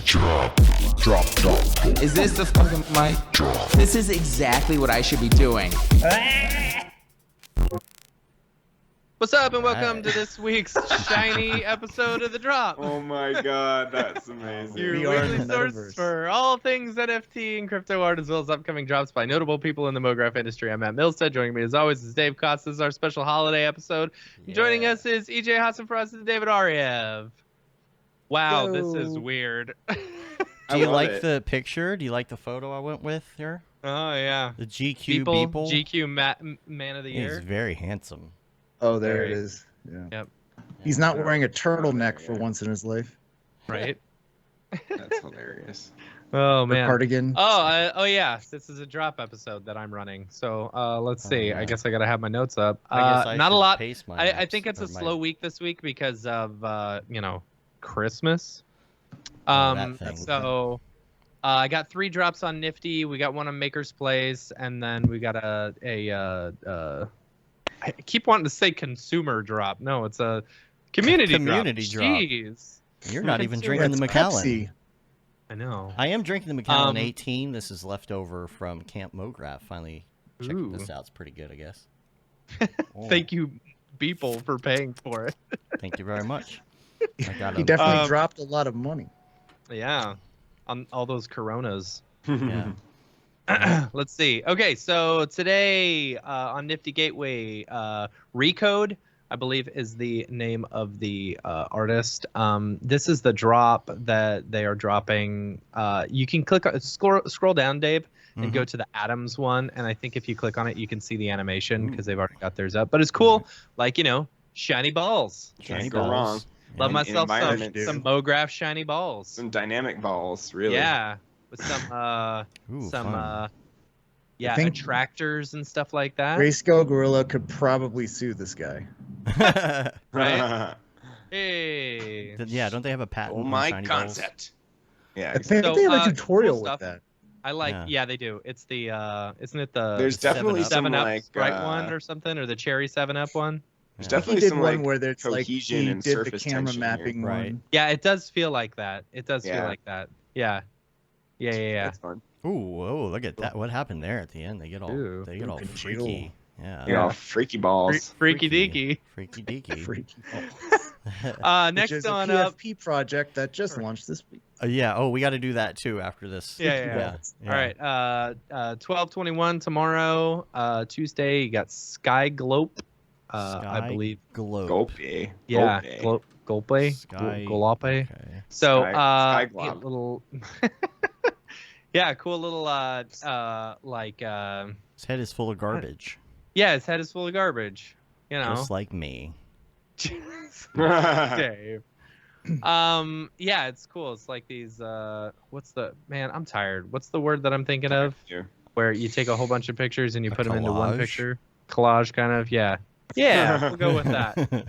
Is this the fucking mic? This is exactly what I should be doing. What's up, and welcome to this week's shiny episode of The Drop. Oh my god, that's amazing. Your weekly source for all things NFT and crypto art, as well as upcoming drops by notable people in the Mograph industry. I'm Matt Milstead. Joining me, as always, is Dave Kotz. This is our special holiday episode. Yeah. Joining us is EJ Hassan-Frost and David Ariew. Wow, Yo. This is weird. Do you like the picture? Do you like the photo I went with here? Oh, yeah. The GQ Beeple. Beeple? GQ Man of the Year. He's very handsome. Oh, there it is. Yeah. Yep. He's not wearing a turtleneck for once in his life. Right? That's hilarious. Oh, Or man. cardigan. Oh, yeah. This is a drop episode that I'm running. So let's see. yeah. I guess I got to have my notes up. I guess I not a should lot. pace my I notes, think it's or a my- slow week this week because of, Christmas. that thing. So I got 3 drops on Nifty. We got one on Maker's Place. And then we got I keep wanting to say consumer drop. No, it's a community drop. Jeez. You're not even Consumer. drinking the It's Macallan. Pepsi. I know. I am drinking the Macallan 18. This is leftover from Camp Mograph. Finally checking Ooh. this out. It's pretty good, I guess. Thank you, people, for paying for it. Thank you very much. I got He a, definitely dropped a lot of money. Yeah, on all those Coronas. yeah. Let's see. Okay, so today on Nifty Gateway, Recode, I believe, is the name of the artist. This is the drop that they are dropping. You can scroll down, Dave, and go to the Atoms one. And I think if you click on it, you can see the animation because they've already got theirs up. But it's cool. Like, shiny balls. Shiny go balls. wrong. Love In myself environment, some Mograph shiny balls. Some dynamic balls, really. Yeah, with some Ooh, some fun. yeah, think- attractors and stuff like that. Grayscale Gorilla could probably sue this guy. Right? Hey. Yeah, don't they have a patent oh on my shiny balls? concept. Yeah. I think So, they have a cool tutorial stuff. with that. I like Yeah. yeah, they do. It's the isn't it the There's definitely some 7-Up like Sprite one or something, or the cherry 7-Up one? there's Yeah. definitely He did some one like where there's like cohesion he and did the surface camera tension here. mapping Right. one. Yeah, it does feel like that. It does feel Yeah. like that. Yeah. Yeah. That's fun. Ooh, whoa, look at that. What happened there at the end? They get all Ooh. all Freaky freaky. Yeah. You know, freaky balls. Freaky deaky. Freaky deaky. Freaky. Next Which is on a up. PFP project that just launched this week. Yeah. Oh, we got to do that too after this. Yeah. All right. 12/21 tomorrow. Tuesday, you got Sky Glope. I believe. Globe. Gulpy. Yeah. Gulpy. Gulpe. Sky. Golope. Okay. So, Sky yeah, Glob. little. Yeah, cool little like His head is full of garbage, yeah, his head is full of garbage. just like me. Dave. Yeah, it's cool. It's like these what's the man? I'm tired. What's the word that I'm thinking of? Where you take a whole bunch of pictures and you A put them into one collage? picture. Collage, kind of. Yeah. Yeah, we'll go with that.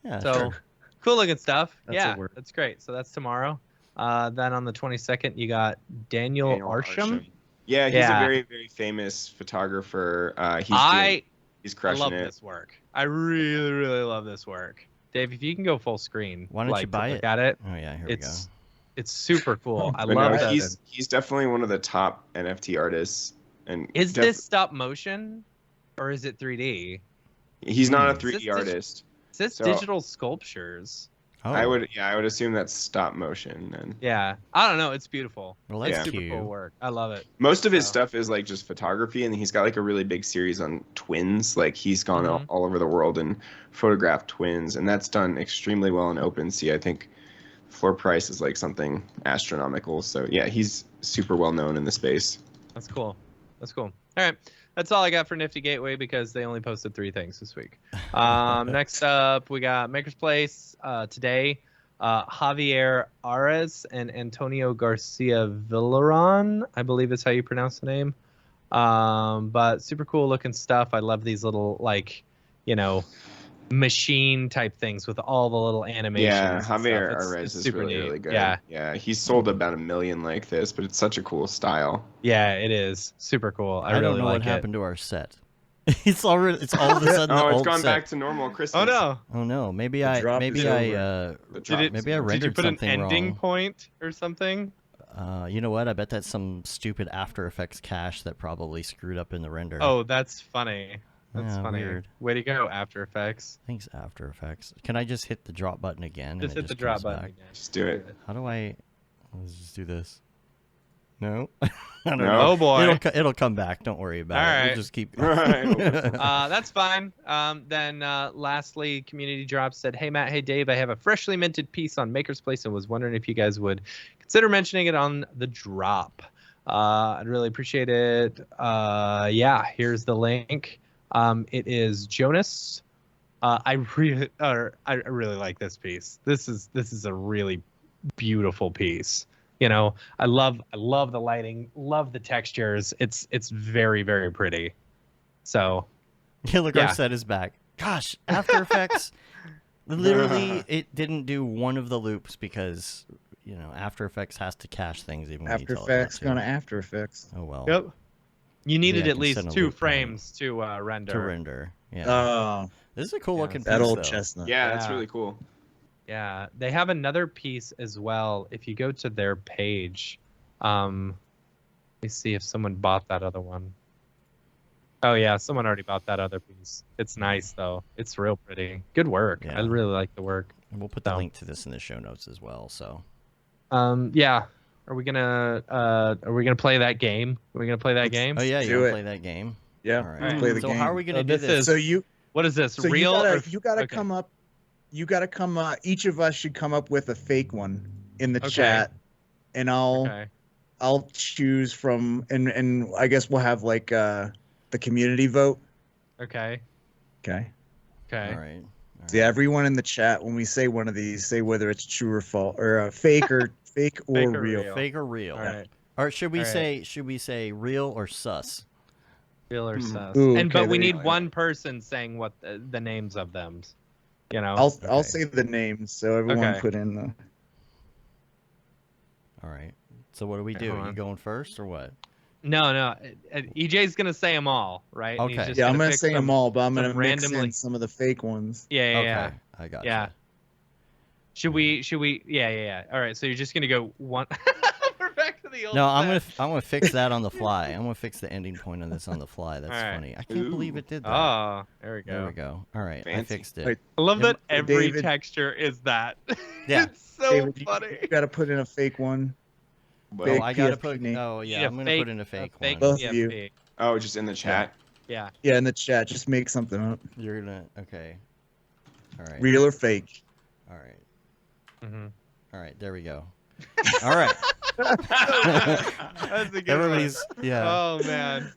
Yeah. So sure. cool looking stuff. That's Yeah, a word. that's great. So that's tomorrow. Then on the 22nd, you got Daniel Arsham. Yeah, he's Yeah. a very, very famous photographer. He's I crushing love it. this work. I really, really love this work. Dave, if you can go full screen, Why don't you like, buy look it? at it. Oh yeah, here It's super cool. I But love no, that. he's definitely one of the top NFT artists. And Is this stop motion or is it 3D? He's not a Is 3D this artist. Is this So- digital sculptures? we go. Oh, I would assume that's stop motion. And Yeah. I don't know. It's beautiful. Well, It's that's super cute. cool work. I love it. most of his So- stuff is like just photography, and he's got like a really big series on twins. Like he's gone Mhm. all over the world and photographed twins, and that's done extremely well in OpenSea. I think floor price is like something astronomical. So yeah, he's super well known in the space. That's cool. That's cool. All right. That's all I got for Nifty Gateway because they only posted 3 things this week. Next up, we got Maker's Place today. Javier Ares and Antonio Garcia Villaron, I believe is how you pronounce the name. But super cool looking stuff. I love these little, like, machine type things with all the little animations. Yeah, and stuff. Javier It's Arez is super really, neat. really good. Yeah. He's sold about 1 million like this, but it's such a cool style. Yeah, it is super cool. I don't really know like what it. happened to our set. It's all of a sudden the Oh, it's old gone set. back to normal Christmas. Oh no! Oh no, maybe The I drop is over. The Did drop it- is maybe I over. rendered Did you put an something ending wrong. point or something? You know what? I bet that's some stupid After Effects cache that probably screwed up in the render. Oh, that's funny. That's Yeah, funny. weird. Way to go, After Effects. Thanks, After Effects. Can I just hit the drop button again? Just and it hit the drop comes button back? again. Just do it. How do I? Let's just do this. No. I don't No. know. Oh boy. It'll come back. Don't worry about All it. right. We'll just keep. Right. That's fine. Then lastly, Community Drop said, "Hey Matt, hey Dave, I have a freshly minted piece on Maker's Place and was wondering if you guys would consider mentioning it on the drop. I'd really appreciate it. Yeah, here's the link. It is Jonas. I really like this piece. This is a really beautiful piece. You know, I love the lighting, love the textures. It's very, very pretty. So Hilligar Yeah. set is back. Gosh, After Effects. Literally, it didn't do one of the loops because After Effects has to cache things even when After you tell it not Effects to. going to After Effects. Oh well. yep. You needed I at can least send a 2 loop frames to render. To render. Yeah. Oh, This is a cool looking piece. that old though. chestnut. Yeah, that's Yeah. really cool. Yeah, they have another piece as well. If you go to their page, let me see if someone bought that other one. Oh yeah, someone already bought that other piece. It's nice though. It's real pretty. Good work. Yeah. I really like the work. And we'll put the So- link to this in the show notes as well. So Yeah. Are we gonna play that game? Are we gonna play that game? oh yeah, you do wanna it. play that game? Yeah, All right. let's play the so game. how are we gonna So do this this? is- So you, What is this? so Real? you gotta okay. come up. You gotta come. Each of us should come up with a fake one in the Okay. chat, and Okay. I'll choose from, and I guess we'll have like the community vote. Okay. Okay. Okay. All right. So yeah, everyone in the chat, when we say one of these, say whether it's true or false, or fake or fake or Fake or real. real. Fake or real? All right. Or should we All right. say real or sus? Real or sus? Ooh, And okay, but we there you need go. one person saying what the names of them. You know. I'll Okay. say the names so everyone Okay. put in the. All right. So what do we Okay, do? hold You on. going first or what? No. EJ's gonna say them all, right? And he's Okay. just Yeah, I'm gonna pick say them some- all, but I'm some gonna mix randomly- in some of the fake ones. Yeah. Okay. Yeah. I got Yeah. Should we? Yeah. All right. So you're just gonna go one. We're back to the old. No, I'm set. gonna fix that on the fly. I'm gonna fix the ending point on this on the fly. That's All right. funny. I can't believe it did that. Oh, there we go. There we go. All right, I Fancy. fixed it. Wait, I love that Hey, every David. texture is that. Yeah. It's so David, funny. you gotta put in a fake one. Well, Oh, Fake I gotta PFP put. name. Oh yeah, Yeah, I'm gonna put in a fake one. Both of you. PFP. oh, just in the chat. Yeah. Yeah, in the chat, just make something up. You're gonna. Okay. All right. Real or fake. All right. Mm-hmm. All right. There we go. All right. That's a good Everybody's. one. Yeah. Oh man.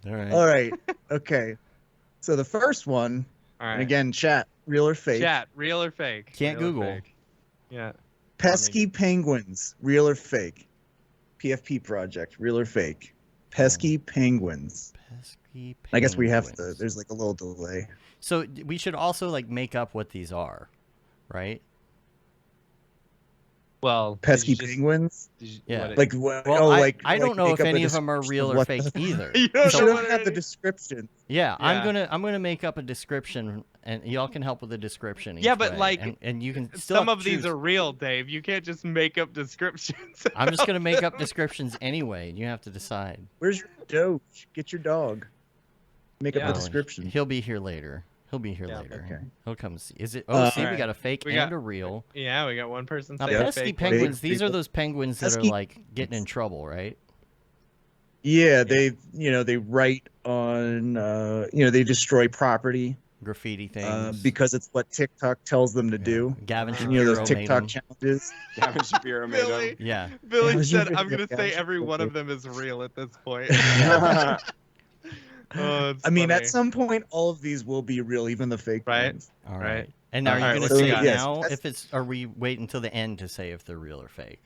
All right. All right. Okay. So the first one, All right. and again, chat, real or fake. Chat, real or fake? Can't Real or Google. fake? Yeah. Pesky penguins, real or fake? PFP project, real or fake? Pesky penguins. Pesky I guess we have to. penguins. There's like a little delay. So we should also like make up what these are, right? Well, Pesky penguins. Yeah. Like what? Well, oh, like I don't like know make if up a any of them are description real of or what fake the- You either. don't You know should what have the it- description. Yeah, Yeah. I'm gonna make up a description, and y'all can help with the description. Yeah, each but, way, like, and you can still Some of these choose. are real, Dave. You can't just make up descriptions. I'm just gonna about make up them. descriptions anyway. You have to decide. Where's your Doge? Get your dog. Make up Yeah. the Oh, description. He'll be here later. He'll be here Yeah. later. Okay. He'll come see. Is it? Oh, see, we Alright. got a fake We and got- a real. Yeah, we got one person Now, saying pesky fake. penguins. Fake These are people. those penguins that are Pesky- like getting in trouble, right? Yeah, they they write on they destroy property Graffiti things. because it's what TikTok tells them to do. Gavin And, those Shapiro made TikTok them. challenges. Gavin Shapiro made Billy, Yeah. Billy Yeah, said, you "I'm gonna video say capture every one okay. of them is real at this point." them. Oh, it's I mean, funny. at some point, all of these will be real, even the fake Right. ones. All Right. right. And now All you're right, gonna let's say see. it Yes, now that's- if it's, or we wait until the end to say if they're real or fake.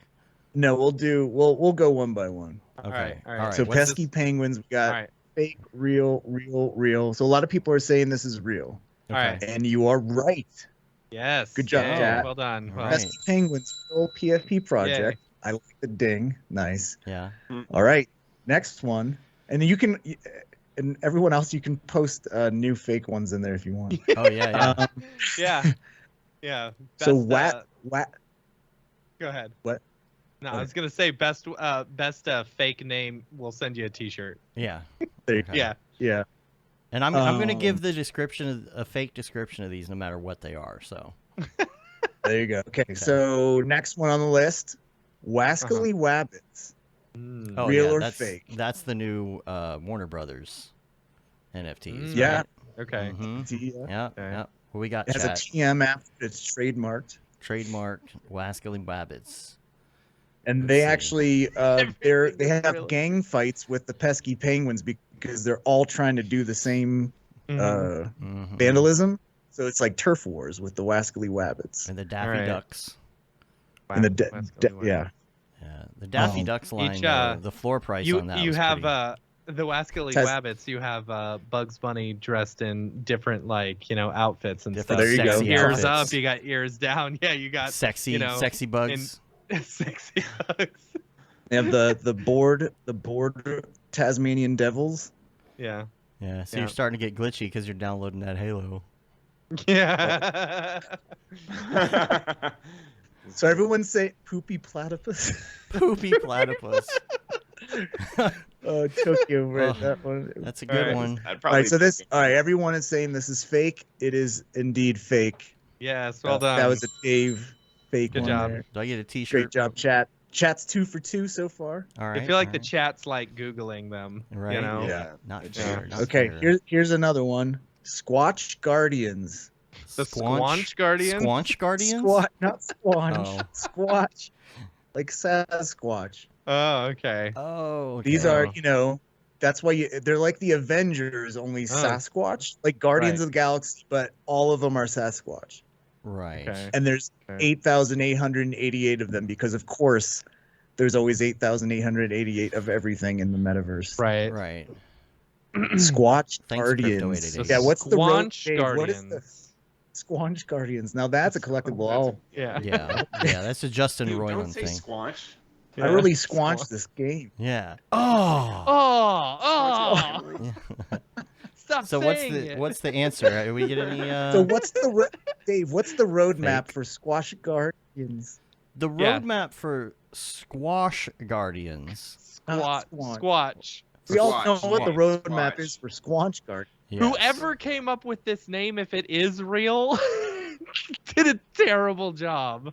No, we'll go one by one. Okay. right, all right. All right. So what's pesky penguins, we All got right. fake, real. So a lot of people are saying this is real, All right. and you are right. Yes. Good job, yay, Kat. Well done. All Well, right. Pesky penguins, real PFP project. I like the ding. Nice. Yeah. All right, next one, and you can and everyone else, you can post new fake ones in there if you want. Oh yeah, yeah. Yeah. Yeah. So Best, what? Go ahead. What? No, Okay. I was gonna say best fake name. We'll send you a T-shirt. Yeah. There you Okay. Yeah. Yeah. And I'm gonna Um, give the description a fake description of these no matter what they are. So There you go. Okay, so next one on the list, Wascally Wabbits. Mm. oh Real yeah, or that's fake? that's the new Warner Brothers NFTs. Mm. Yeah. Right? Okay. Mm-hmm. Yeah. Yeah. Okay. Yeah. Well, we got It has a chat TM after it's trademarked. trademarked Wascally Wabbits. And Let's they see. actually they Everything is have real. gang fights with the pesky penguins because they're all trying to do the same Mhm. Mhm. vandalism. So it's like turf wars with the Wascally Wabbits. And the Daffy Alright. Ducks. And the Wascally yeah. Yeah, the Daffy Um, Ducks line. Each, the floor price You on that. you was have pretty... the Wascally Test- Wabbits. You have Bugs Bunny dressed in different outfits and Different stuff. There you go. sexy Ears outfits. up. You got ears down. Yeah. You got sexy, sexy bugs. sexy Bugs. They have the board Tasmanian Devils. Yeah. Yeah, so Yeah. you're starting to get glitchy because you're downloading that Halo. Yeah. So everyone say poopy platypus. Poopy platypus. Oh, Tokyo read Oh, that one. That's a good Alright. one. I'd All probably right, so this. All right, everyone is saying this is fake. It is indeed fake. Yes. Well done. That was a Dave fake Good one job. there. Do I get a T-shirt? Great job, chat. Chat's 2 for 2 so far. All right. I feel like all the right. chat's like googling them. Right, You know. Yeah. Not Good fair. job. not Okay, fair. here's another one. Squatch Guardians. The Squanch Guardian. Squanch Guardians. Not squanch. Oh. Squatch. Like Sasquatch. Oh, okay. Oh, okay. These are, that's why they're like the Avengers, only Oh. Sasquatch, like Guardians Right. of the Galaxy, but all of them are Sasquatch. right. Okay. And there's Okay. 8,888 of them because, of course, there's always 8,888 of everything in the metaverse. Right. Right. Squatch Thanks, Guardians. Crypto888. Yeah, what's the road? Squanch Dave, what is the Guardians. Squanch Guardians? Now that's a collectible. Yeah. Yeah. Yeah. That's a Justin Dude, don't Roiland say thing. squanch. I really squanched this game. Yeah. Oh. Oh. Yeah. Stop So saying it. what's the answer? Are we get any? So what's the Dave? What's the roadmap for Squash Guardians? The Yeah. roadmap for Squash Guardians. Squatch. We all know Squatch, what the Squatch, roadmap Squatch. is for Squanch Guard. Yes. Whoever came up with this name, if it is real, did a terrible job.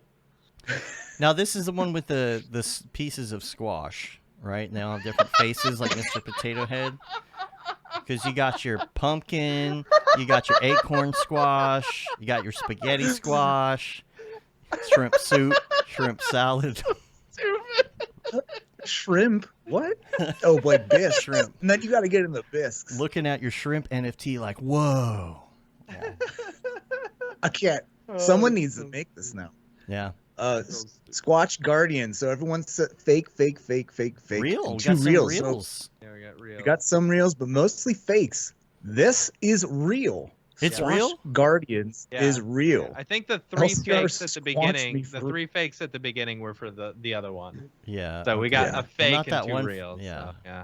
Now this is the one with the pieces of squash, right? They all have different faces, like Mr. Potato Head. Because you got your pumpkin, you got your acorn squash, you got your spaghetti squash, shrimp soup, shrimp salad. Shrimp? What? Oh, like bisque. Shrimp. And then you got to get in the bisques. Looking at your shrimp NFT like, whoa. I can't. Someone needs to make this now. Yeah. Squatch Guardian. So everyone's fake. Real. and We two got some reels. reels. So Yeah, we got real. we got some reels, but mostly fakes. This is real. It's Squatch real? Guardians Yeah. is real. I think the three LCR fakes at the squanched beginning. me The for- three fakes at the beginning were for the other one. Yeah. So we okay. got Yeah. a fake not that and two one- reals. yeah. So, yeah.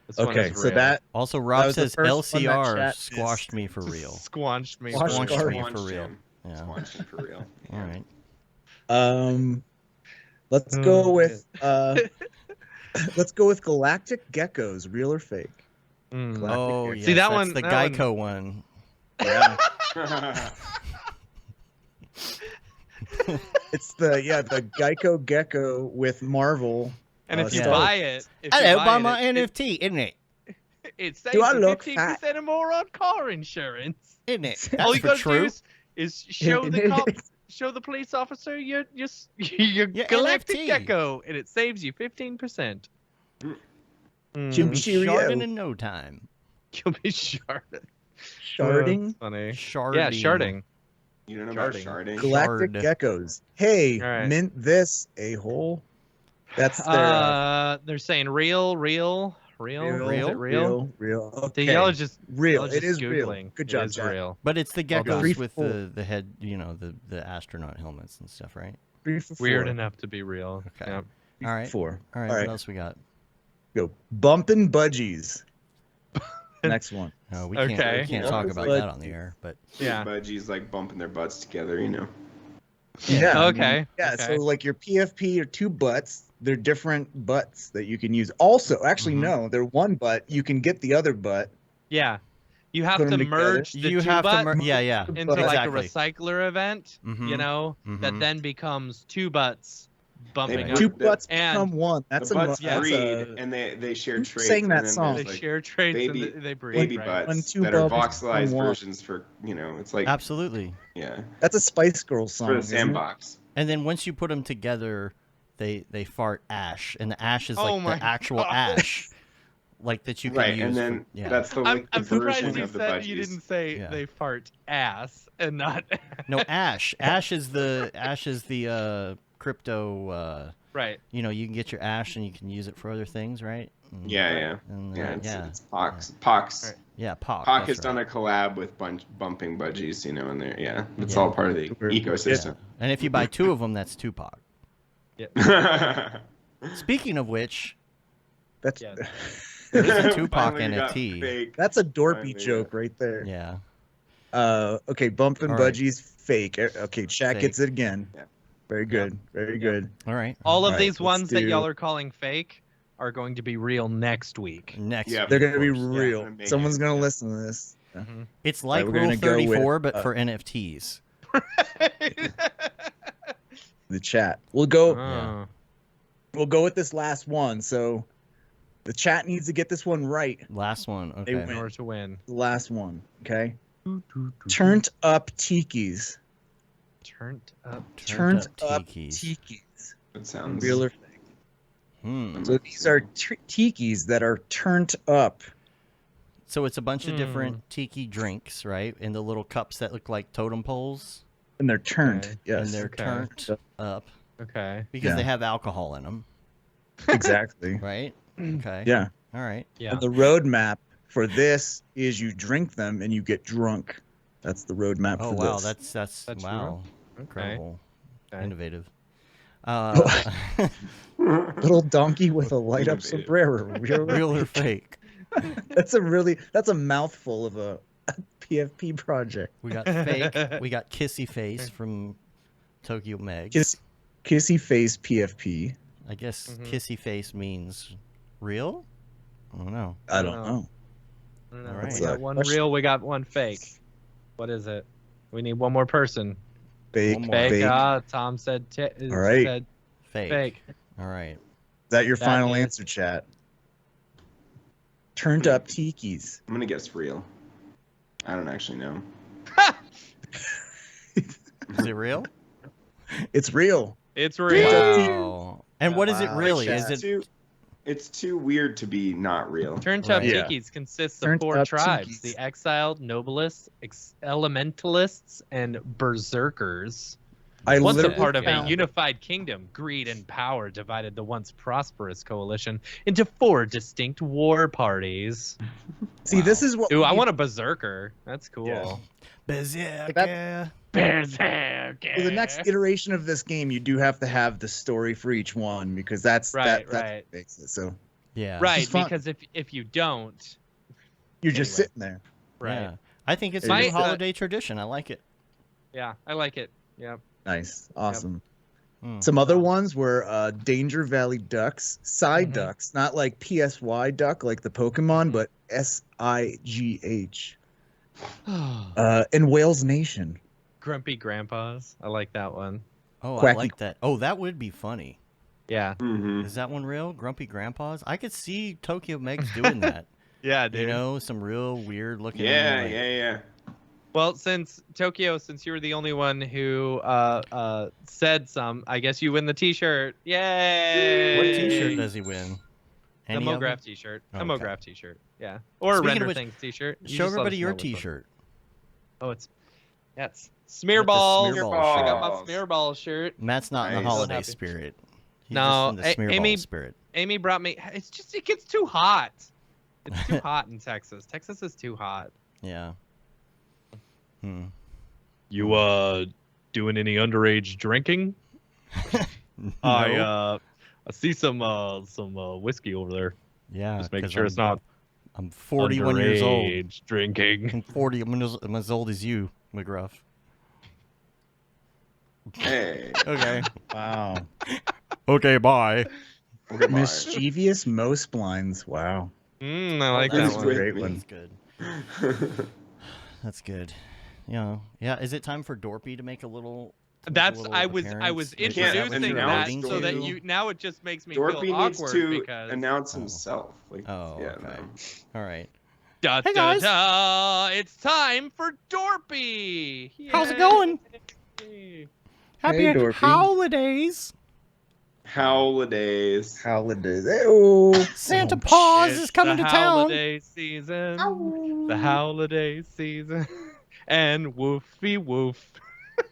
This one Okay, is so real. that Also, That Rob was the says first one that LCR chat squashed me for real. Squanched me. Squash for Squanched real. me Guardian. for real. him. Yeah. Squanched him for real. All right. let's go with let's go with Galactic Geckos, real or fake? Mm. Galactic Oh, Geckos. yes, See, that that's one- the that Geico one. Yeah. It's the Geico Gecko with Marvel. And if you yeah. buy it, if you Hello, buy buy it, my it, NFT, isn't it? it saves Do I you look 15% or more on car insurance. Isn't it? All That's you for gotta do true. is show the cop, show the police officer your Your Galactic NFT. Gecko, and it saves you 15%. Jim Mm. Cheerio. Sharding in no time. You'll be sharded. Sharding. That's funny. Sharding. Yeah, sharding. You don't know about Sharding. sharding? Galactic Shard. Geckos. Hey, All right. mint this, a-hole. That's their They're saying real. Is it real? real. The Okay. y'all are just Real. y'all are It just is real. Googling. Good job, It is Jack. real. But it's the Well done. geckos with 3-4. the head, the astronaut helmets and stuff, right? 3 for 4. Weird enough to be real. Okay. Yep. All right. 4. All right. All right. What else we got? Go. Bumpin' Budgies. Next one. No, we Okay. can't. We can't Yeah. talk about But- that on the air. But Yeah. Budgies like bumping their butts together, you know. Yeah. Okay. Yeah. Okay. So like your PFP are two butts. They're different butts that you can use. Also, actually, Mhm. no, they're one butt. You can get the other butt. Yeah. You have Put 'em to together. merge the you two have butts to. Yeah. But into like a exactly. recycler event, you Mhm. know, that Mhm. then becomes two butts bumping They up. Two the- butts and become one. That's the butts yeah. breed, that's and they share Who traits. sang that and then song? They there's, like, share traits baby- and they breed. baby right? When butts two that are bubbles voxelized become one. versions for, you know, it's like, Absolutely. yeah, that's a Spice Girls it's song. for the isn't it? sandbox. And then once you put them together, they fart ash, and the ash is Oh like my the actual God. ash, like that you can Right, use. and then for, yeah. that's the I'm liquid surprised version you of the said you budgies. didn't say Yeah. they fart ass and not No ash. Ash is the crypto. right. You know, you can get your ash and you can use it for other things, right? And, Yeah. And, Yeah, yeah. it's Pox. Pox. Right. Yeah, Pock. Pock that's has done right. a collab with bumping budgies, you know, and they're, yeah, it's Yeah. all part of the We're- ecosystem. And if you buy two of them, that's two Pock. Speaking of which, That's Yeah. there is a Tupac Finally got NFT. fake. that's a Dorpy Finally, joke right there. Yeah. Okay, bumping All right. budgies fake. Okay, chat Fake. gets it again. Yeah. Very good. Very good. All right. All of Right, these let's ones that do- y'all are calling fake are going to be real next week. Next. Yeah, week, They're of gonna be course. real. Amazing. Someone's gonna Yeah. listen to this. It's like we're Rule gonna go with, 34, but for NFTs. The chat. We'll go. Oh. We'll go with this last one. So, the chat needs to get this one right. Last one. They Okay. In order to win. The last one. Okay. Turned up tikis. Turned up. Turned up tikis. tikis. It sounds Real or fake? Hmm. So these are tikis that are turned up. So it's a bunch of different tiki drinks, right? In the little cups that look like totem poles, And they're turned. Okay. Yes. and they're Okay. turned up Okay. because Yeah. they have alcohol in them, Exactly. right? Okay. Yeah. All right. Yeah. And the roadmap for this is you drink them and you get drunk. That's the roadmap Oh for wow, this. that's That's wow, Okay. incredible, Okay. innovative. Little donkey with a light up Innovative. sombrero. Real or fake? That's a mouthful of a PFP project. We got fake. We got Kissy Face from Tokyo Meg. Kissy face PFP. I guess Mhm. Kissy Face means real. I don't know. I don't know. know. I don't know. Alright. We got That's a one question. real, we got one fake. What is it? We need one more person. Fake. One more. Fake. Fake. Ah, Tom said, All right. said Fake. fake. All right. Is that your That final is- answer, chat? Turned up tikis. I'm gonna guess real. I don't actually know. Is it real? It's real. It's real. Wow. And what is it Wow. really? Chat. Is it? It's too weird to be not real. Turned up Right. Yeah. tikis consists of Turned 4 up tribes: tikis. the exiled, nobilists, elementalists, and berserkers. I Once a literally part of a found- unified kingdom, greed and power divided the once prosperous coalition into 4 distinct war parties. See, this is what Ooh, I we- want a berserker. That's cool. Yeah. Berserker. Berserker. for the next iteration of this game. You do have to have the story for each one because that's Right, that's right. what makes it. So Yeah. Right, is fun. because if you don't, you're just Anyway. sitting there. right? Yeah. I think it's My- a new holiday tradition. I like it. Yeah, I like it. Yeah. Nice, awesome. Hmm. Some other ones were Danger Valley Ducks, Side Mhm. Ducks, not like PSY Duck like the Pokemon, but SIGH. And Whales Nation. Grumpy grandpas. I like that one. Oh, I Quacky. like that. Oh, that would be funny. Yeah. Mm-hmm. Is that one real? Grumpy Grandpas? I could see Tokyo Megs doing that. Yeah, You know, some real weird looking. Yeah, like- yeah. Well, since Tokyo, since you were the only one who said some, I guess you win the T-shirt. Yay! What T-shirt does he win? The Any of them? Mograph T-shirt. Okay. A Mograph T-shirt. Yeah. Or a Speaking of Render which, Things T-shirt. You Show just let everybody us your know which one. T-shirt. Oh, it's smear balls. smear I ball got my shirt. smear ball shirt. Matt's not in the Nice. holiday Happy. spirit. He's No, just in the smear Amy- ball spirit. Amy brought me. It's just it gets too hot. It's too hot in Texas. Texas is too hot. Yeah. Hmm. You doing any underage drinking? No? I see some whiskey over there. Yeah. Just making 'cause sure it's not I'm 41 years old. Underage drinking. I'm 40. I'm as old as you, Mograph. Hey. Okay. Wow. Okay, bye. Okay, bye. Mischievous most blinds. Wow. I like that's that a one. great me. one. That's good. That's good. Yeah. Is it time for Dorpy to make a little? I was appearance? introducing that announce so that Dorpy. now it just makes me Dorpy feel needs awkward to because announce himself. Like, Oh, yeah, okay. no. All right. Da, Hey, da, guys. da, it's time for Dorpy. How's it going? Yay. Happy Dorpy. holidays. Holidays. Holidays. Oh. Santa Paws It's is coming the to town. holiday season. The holiday season. And woofy woof.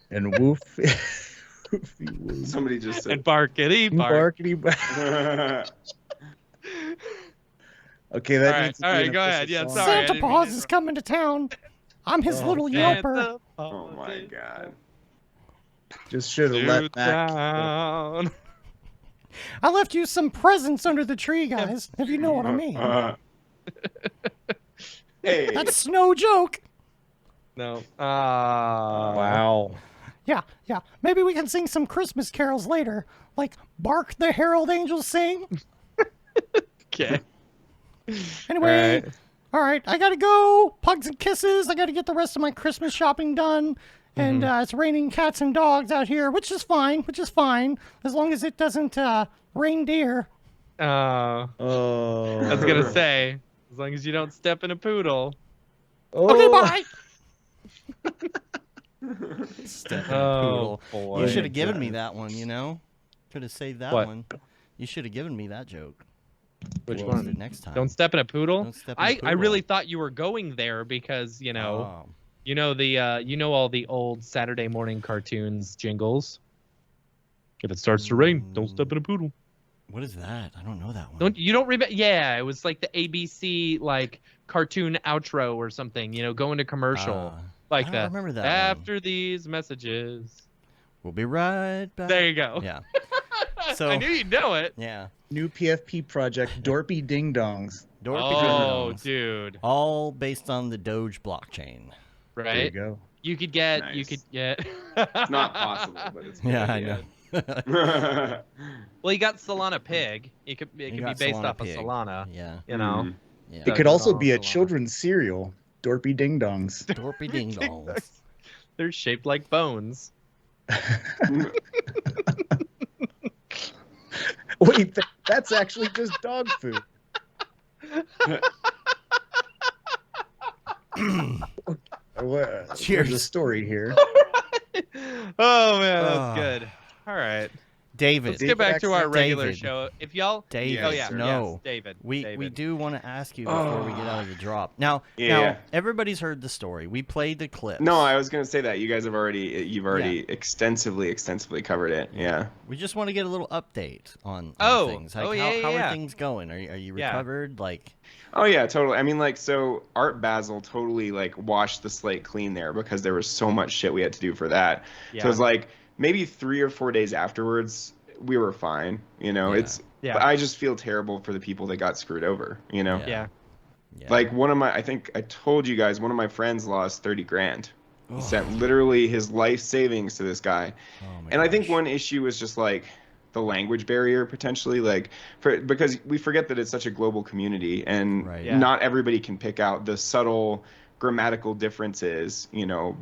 And woof. Woofy woof. Somebody just And said. barkity bark. Barkity bark. Okay, All that right, needs to all be right, an go official ahead. Yeah, song. sorry. I Santa didn't mean Paws to is coming to town. I'm his Oh, little Santa yelper. Oh my Paws god. Just should have to let Mac. town. I left you some presents under the tree, guys, if you know what I mean. Hey. That's no joke. No. Wow. Yeah. Maybe we can sing some Christmas carols later, like Bark the Herald Angels Sing. Okay. Anyway, all right, I gotta go. Pugs and kisses. I gotta get the rest of my Christmas shopping done. And it's raining cats and dogs out here, which is fine. As long as it doesn't rain deer. Oh. Oh. I was gonna say, as long as you don't step in a poodle. Okay, bye. Step in a poodle. Boy. You should have given me that one, Could have saved that What? one. You should have given me that joke. Which What was one? it next time? Don't step in a poodle. Don't step in a I poodle. really thought you were going there because Oh. all the old Saturday morning cartoons jingles. If it starts to rain, don't step in a poodle. What is that? I don't know that one. You don't remember? Yeah, it was like the ABC like cartoon outro or something. Going to commercial like I don't that. remember that After these messages. We'll be right back. There you go. Yeah. So I knew you'd know it. yeah. New PFP project, Dorpy Ding Dongs. Dorpy Oh, Drops. dude. All based on the Doge blockchain. There you Right? go. You could get. Nice. It's Not possible, but it's Yeah, good, I know. Well, you got Solana Pig. It could be got based Solana off Pig. of Solana. Yeah. You know. Mm. Yeah. It could also Dongs be a Solana. children's cereal, Dorpy Ding Dongs. Dorpy Ding Dongs. They're shaped like bones. Wait, that's actually just dog food. Cheers. There's a story here. Oh man, that's good. All right. David. Let's get back to our regular David. show. If y'all, David. oh yeah, No. yes, David. We David. do want to ask you before we get out of the drop. Now, Yeah. everybody's heard the story. We played the clips. No, I was gonna say that you've already extensively covered it. Yeah. We just want to get a little update on Oh. things. Oh, Like, yeah, how yeah. are things going? Are you Yeah. recovered? Like, Oh yeah, totally. I mean, like, so Art Basel totally like washed the slate clean there because there was so much shit we had to do for that. Yeah. So it was like maybe 3 or 4 days afterwards, we were fine. Yeah. Yeah. But I just feel terrible for the people that got screwed over. Yeah. yeah. Like I think I told you guys, one of my friends lost 30 grand. He Ugh. sent literally his life savings to this guy. Oh my And I think gosh. one issue is just like the language barrier potentially, like because we forget that it's such a global community and Right. Yeah. not everybody can pick out the subtle grammatical differences,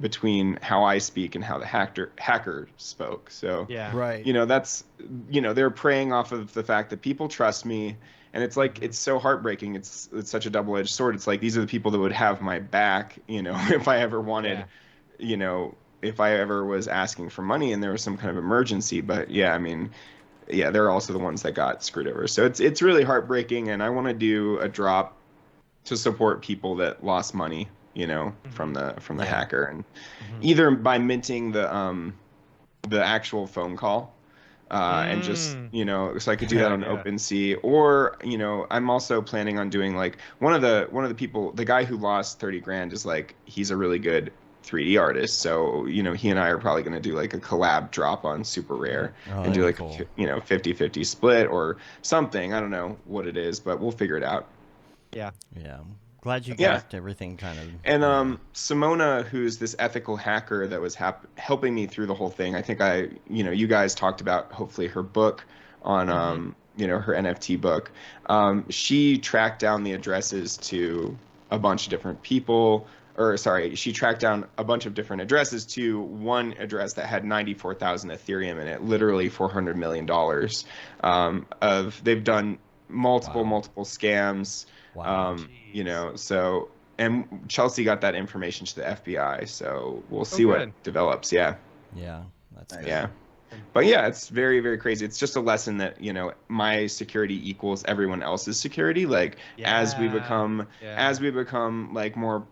between how I speak and how the hacker spoke. So, Yeah. Right. that's, they're preying off of the fact that people trust me. And it's like, it's so heartbreaking. It's such a double-edged sword. It's like, these are the people that would have my back, if I ever wanted, if I ever was asking for money and there was some kind of emergency. But yeah, I mean, yeah, they're also the ones that got screwed over. So it's really heartbreaking. And I want to do a drop to support people that lost money, from the Yeah. hacker, and either by minting the actual phone call. And just, so I could do that on Yeah. OpenSea, or, I'm also planning on doing like one of the people, the guy who lost 30 grand is like, he's a really good 3D artist. So, he and I are probably going to do like a collab drop on Super Rare Oh, and do that'd like, be cool. 50-50 split or something. I don't know what it is, but we'll figure it out. Yeah. Yeah. Glad you Yeah. got everything kind of. And Simona, who's this ethical hacker that was helping me through the whole thing. I think you guys talked about hopefully her book on her NFT book. She tracked down the addresses to a bunch of different people, or sorry, she tracked down a bunch of different addresses to one address that had 94,000 Ethereum in it, literally $400 million. They've done multiple scams. Wow. So, and Chelsea got that information to the FBI, so we'll see what develops. Yeah. Yeah. That's good. Yeah. But yeah, it's very, very crazy. It's just a lesson that, my security equals everyone else's security. Like as we become like more,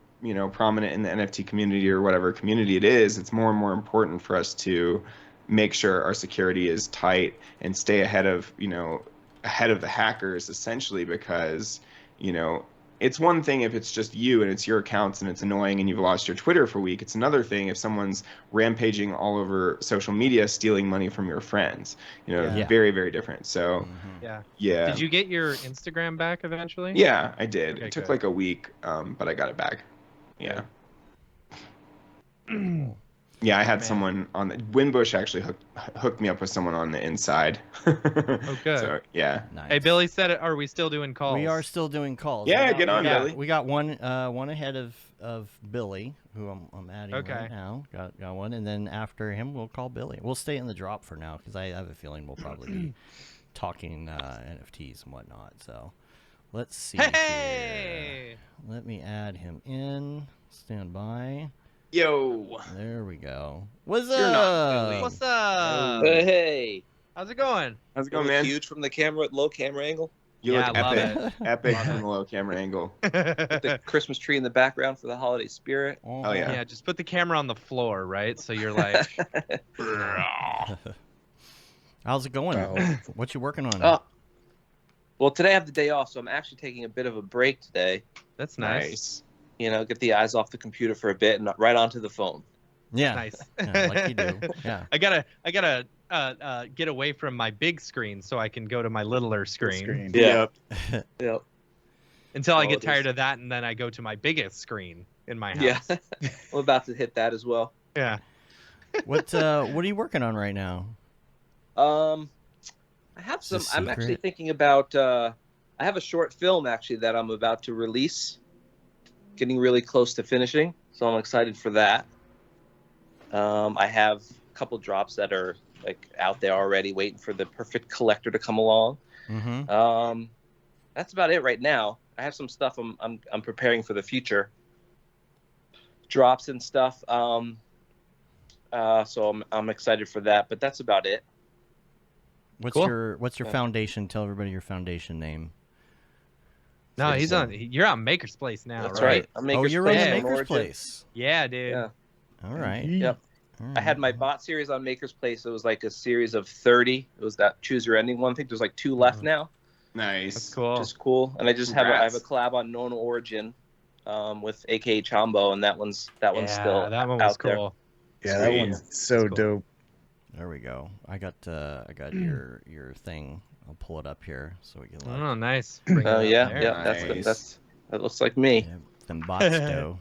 prominent in the NFT community or whatever community it is, it's more and more important for us to make sure our security is tight and stay ahead of the hackers, essentially, because it's one thing if it's just you and it's your accounts and it's annoying and you've lost your Twitter for a week. It's another thing if someone's rampaging all over social media, stealing money from your friends. Very, very different. So, yeah. Did you get your Instagram back eventually? Yeah, I did. Okay, it took good. like a week, but I got it back. Yeah. Yeah, I had someone on the Winbush actually hooked me up with someone on the inside. Oh, good. So, yeah. Nice. Hey, Billy said it. Are we still doing calls? We are still doing calls. Yeah, get on, Billy. We got one ahead of Billy, who I'm adding right now. Got one, and then after him, we'll call Billy. We'll stay in the drop for now because I have a feeling we'll probably be talking NFTs and whatnot. So let's see here. Let me add him in. Stand by. Yo. There we go. What's You're not up? Billy. What's up? Hey. How's it going? How's it You going, look man? huge from the camera, low camera angle. You Yeah, look I love epic. Epic Love from it. the low camera angle. The Christmas tree in the background for the holiday spirit. Oh, yeah. Yeah, just put the camera on the floor, right? So you're like, How's it going? Oh. What you working on? Well, today I have the day off, so I'm actually taking a bit of a break today. that's nice. Get the eyes off the computer for a bit and right onto the phone. Yeah. Nice. Yeah, like you do. Yeah. I gotta get away from my big screen so I can go to my littler screen. Yeah. Yep. until I get Qualities. tired of that, and then I go to my biggest screen in my house. Yeah. I'm about to hit that as well. Yeah. What are you working on right now? I have Is this I'm actually secret? thinking about I have a short film actually that I'm about to release. Getting really close to finishing, so I'm excited for that. I have a couple drops that are like out there already, waiting for the perfect collector to come along. Mm-hmm. That's about it right now. I have some stuff I'm preparing for the future. Drops and stuff. So I'm excited for that, but that's about it. What's Cool. your foundation? Tell everybody your foundation name. No, you're on Maker's Place now, That's right? right. I'm Maker's You're Place on Yeah. the on Maker's Origin. Place. Yeah, dude. Yeah. All right. Yep. All I had right. my bot series on Maker's Place. It was like a series of 30. It was that choose your ending one. I think there's like 2 left now, Nice. That's cool. which is cool. And I just have a Congrats. collab on Known Origin with AKA Chombo, and that one's still that one was out there. cool. Yeah, that Sweet. one's so That's cool. dope. There we go. I got your thing. I'll pull it up here so we can look. Oh, nice. Bring it Oh up yeah, there. yeah. Nice. That looks like me. Yeah, them bots though.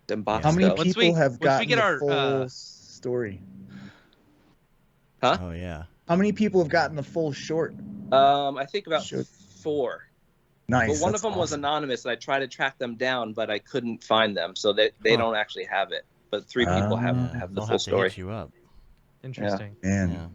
Them bots. How many though. Once people we- have once we gotten get the our, full story? Huh? Oh yeah. How many people have gotten the full short? I think about Should- 4. Nice. But one that's of them was awesome. anonymous, and I tried to track them down, but I couldn't find them, so they don't actually have it. But 3 people have Yeah, the they'll full have story. to hit you up. Interesting. Man,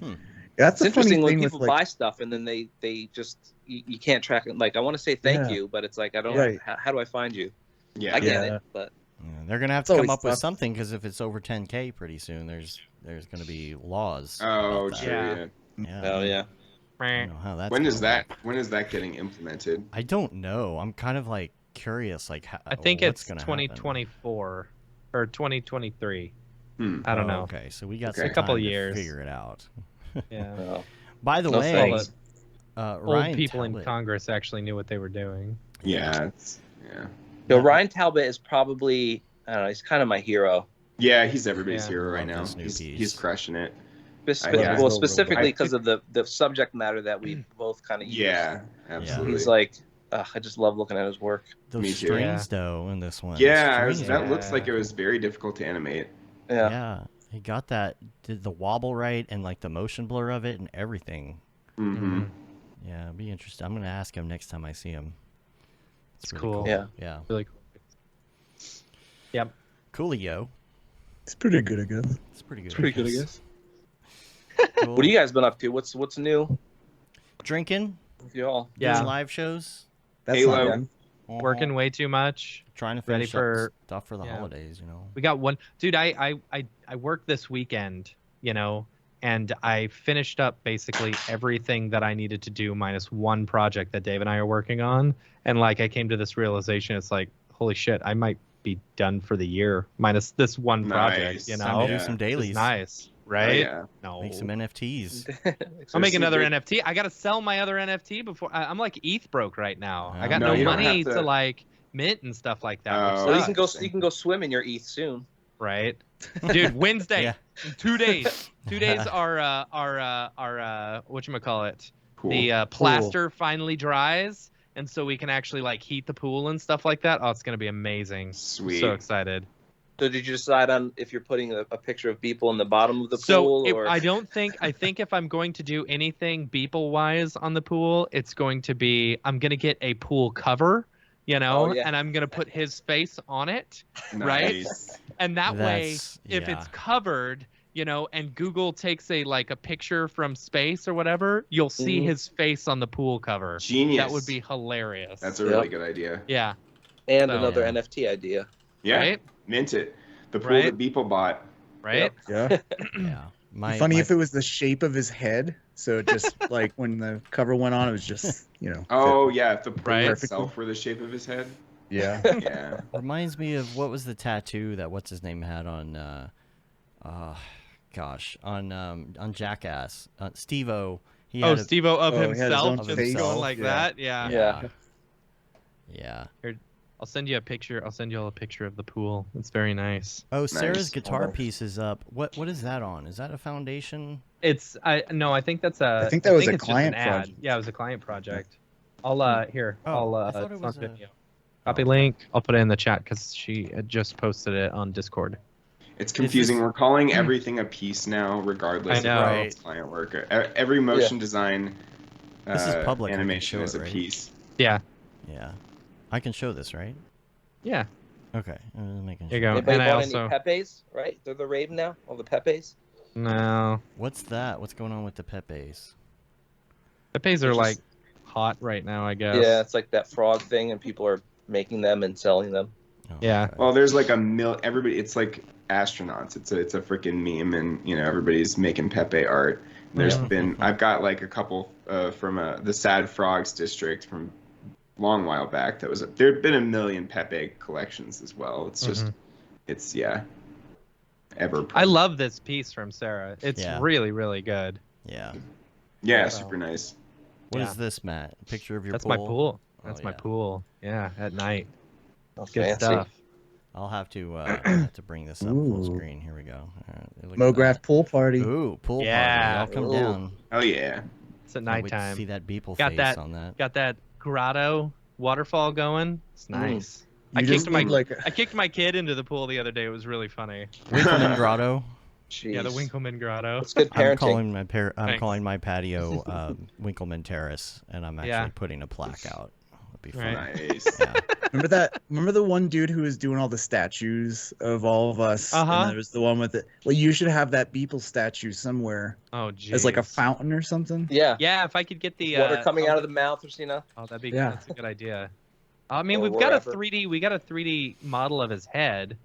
Yeah. that's It's a funny interesting when thing with people like buy stuff and then they just you can't track it. Like I want to say thank Yeah. you, but it's like I don't. Right. How do I find you? Yeah. I get Yeah. it, but Yeah, they're gonna have It's to come always up with tough. something because if it's over 10K pretty soon, there's gonna be laws. Oh, about that. true. Yeah. Yeah. Yeah. oh yeah. I don't know how that's When is gonna that? work. When is that getting implemented? I don't know. I'm kind of like curious, like how, I think what's it's gonna 2024 or 2023. Hmm. I don't happen. know. Oh, okay, so we got Okay. some A couple time to years. figure it out. Yeah. Oh. By the No way, thanks. Old Ryan people in Talbot- Congress actually knew what they were doing. Yeah. Yeah. Yo, Ryan Talbot is probably I don't know. He's kind of my hero. Yeah. He's everybody's Yeah. hero right Love now. this new He's piece. crushing it. Well, Yeah. specifically I because of the subject matter that we both kind of use. Yeah. Absolutely. He's like I just love looking at his work. Those Me too. strings, though, in this one. Yeah, Strings that are- looks like it was very difficult to animate. Yeah. Yeah, he got that, did the wobble right, and like the motion blur of it and everything. Mm-hmm. Yeah, it'd be interesting. I'm gonna ask him next time I see him. It's really cool. Yeah. Yeah. Really cool. Yep. Coolio. It's pretty good, I guess. It's pretty good. Pretty good, I guess. Cool. What have you guys been up to? What's new Drinking? with y'all? Yeah. Doing live shows? That's Halo. not good. Working way too much. Trying to ready finish for- up stuff for the yeah. holidays, you know. We got one dude. I worked this weekend, you know, and I finished up basically everything that I needed to do minus one project that Dave and I are working on. And like I came to this realization, it's like, holy shit, I might be done for the year minus this one project. Nice. You Time know, to do some Which dailies. is nice, Oh, right? yeah. No, Make some NFTs. I'll make Seriously, another dude. NFT. I gotta sell my other NFT before I'm like ETH broke right now. I got No, no, you don't money have to to- like mint and stuff like that. Oh, which Well, sucks, you can go swim in your ETH soon. right? Dude, Wednesday, Yeah. in 2 days. 2 days are whatchamacallit? Cool. The plaster finally dries, and so we can actually like heat the pool and stuff like that. Oh, it's gonna be amazing. Sweet. So excited. So did you decide on if you're putting a picture of Beeple in the bottom of the So pool? Or... I think if I'm going to do anything Beeple wise on the pool, it's going to be I'm gonna get a pool cover, you know, Oh, yeah. and I'm gonna put his face on it, right? Nice. And that way, That's- if yeah. it's covered, you know, and Google takes a picture from space or whatever, you'll see Mhm. his face on the pool cover. Genius. That would be hilarious. That's a Yep. really good idea. yeah, and So- another Yeah. NFT idea. Yeah. right, Mint it. The pool Right? that Beeple bought. right. Yeah. Yeah. Funny if it was the shape of his head. So it just like when the cover went on, it was just, you know. Oh, yeah. If the pool Right. itself were the shape of his head. Yeah. Yeah. reminds me of what was the tattoo that what's his name had on on Jackass. Steve-O. He Oh, had a- Steve-O of Oh, he had his himself, own just face. going like Yeah. that. Yeah. Yeah. Yeah. I'll send you a picture. I'll send you all a picture of the pool. It's very nice. Oh, Sarah's Nice. guitar Oh. piece is up. What is that on? Is that a foundation? It's I think that's a. I think that was a it's just an client ad. project. Yeah, it was a client project. I'll here. Oh, I I'll thought it it's was on a- video. Copy link. I'll put it in the chat because she had just posted it on Discord. It's confusing. is- We're calling everything a piece now, regardless I know. of how Right. it's client work. Every motion design This is public, I can animation show is it, a right? piece. Yeah. Yeah. I can show this, right? Yeah. Okay. I'm just making There you sure. go. Anybody And I bought also any Pepes? Right? They're the rave now. All the Pepes. no. What's that? What's going on with the Pepes? The pays are It's like just- hot right now, I guess. Yeah, it's like that frog thing, and people are making them and selling them. Oh, Yeah. okay. Well, there's like everybody. It's like astronauts. It's a freaking meme, and everybody's making Pepe art. And there's Yeah. been I've got like a couple from the Sad Frogs district from long while back. There'd been a million Pepe collections as well. It's just it's ever. I love this piece from Sarah. It's Yeah. really, really good. Yeah. Yeah, super nice. What is Yeah. this, Matt? A picture of your That's pool? my pool. Oh, That's my yeah. pool. Yeah, at night. Oh, Good fancy. stuff. I'll have to bring this up full Ooh. screen. Here we go. All right, look at Mograph pool party. that. Ooh, pool Yeah. party. I'll come Ooh. down. Oh yeah. It's at Can't wait to nighttime. see that Beeple Got face that- on that. Got that grotto waterfall going. It's nice. You I just kicked my need, like I kicked my kid into the pool the other day. It was really funny. Winkleman Grotto. Jeez. Yeah, the Winkleman Grotto. That's good I'm parenting. calling my patio Winkleman Terrace, and I'm actually Yeah. putting a plaque out. It'll be fun. Right. Nice. Yeah. Remember the one dude who was doing all the statues of all of us? Uh-huh. And there was the one with it. Well, you should have that Beeple statue somewhere Oh, geez. as like a fountain or something. Yeah. Yeah, if I could get the Water coming out of the mouth, or Oh, that'd be Yeah. that's a good idea. I mean, Or we've got a wherever. 3D model of his head.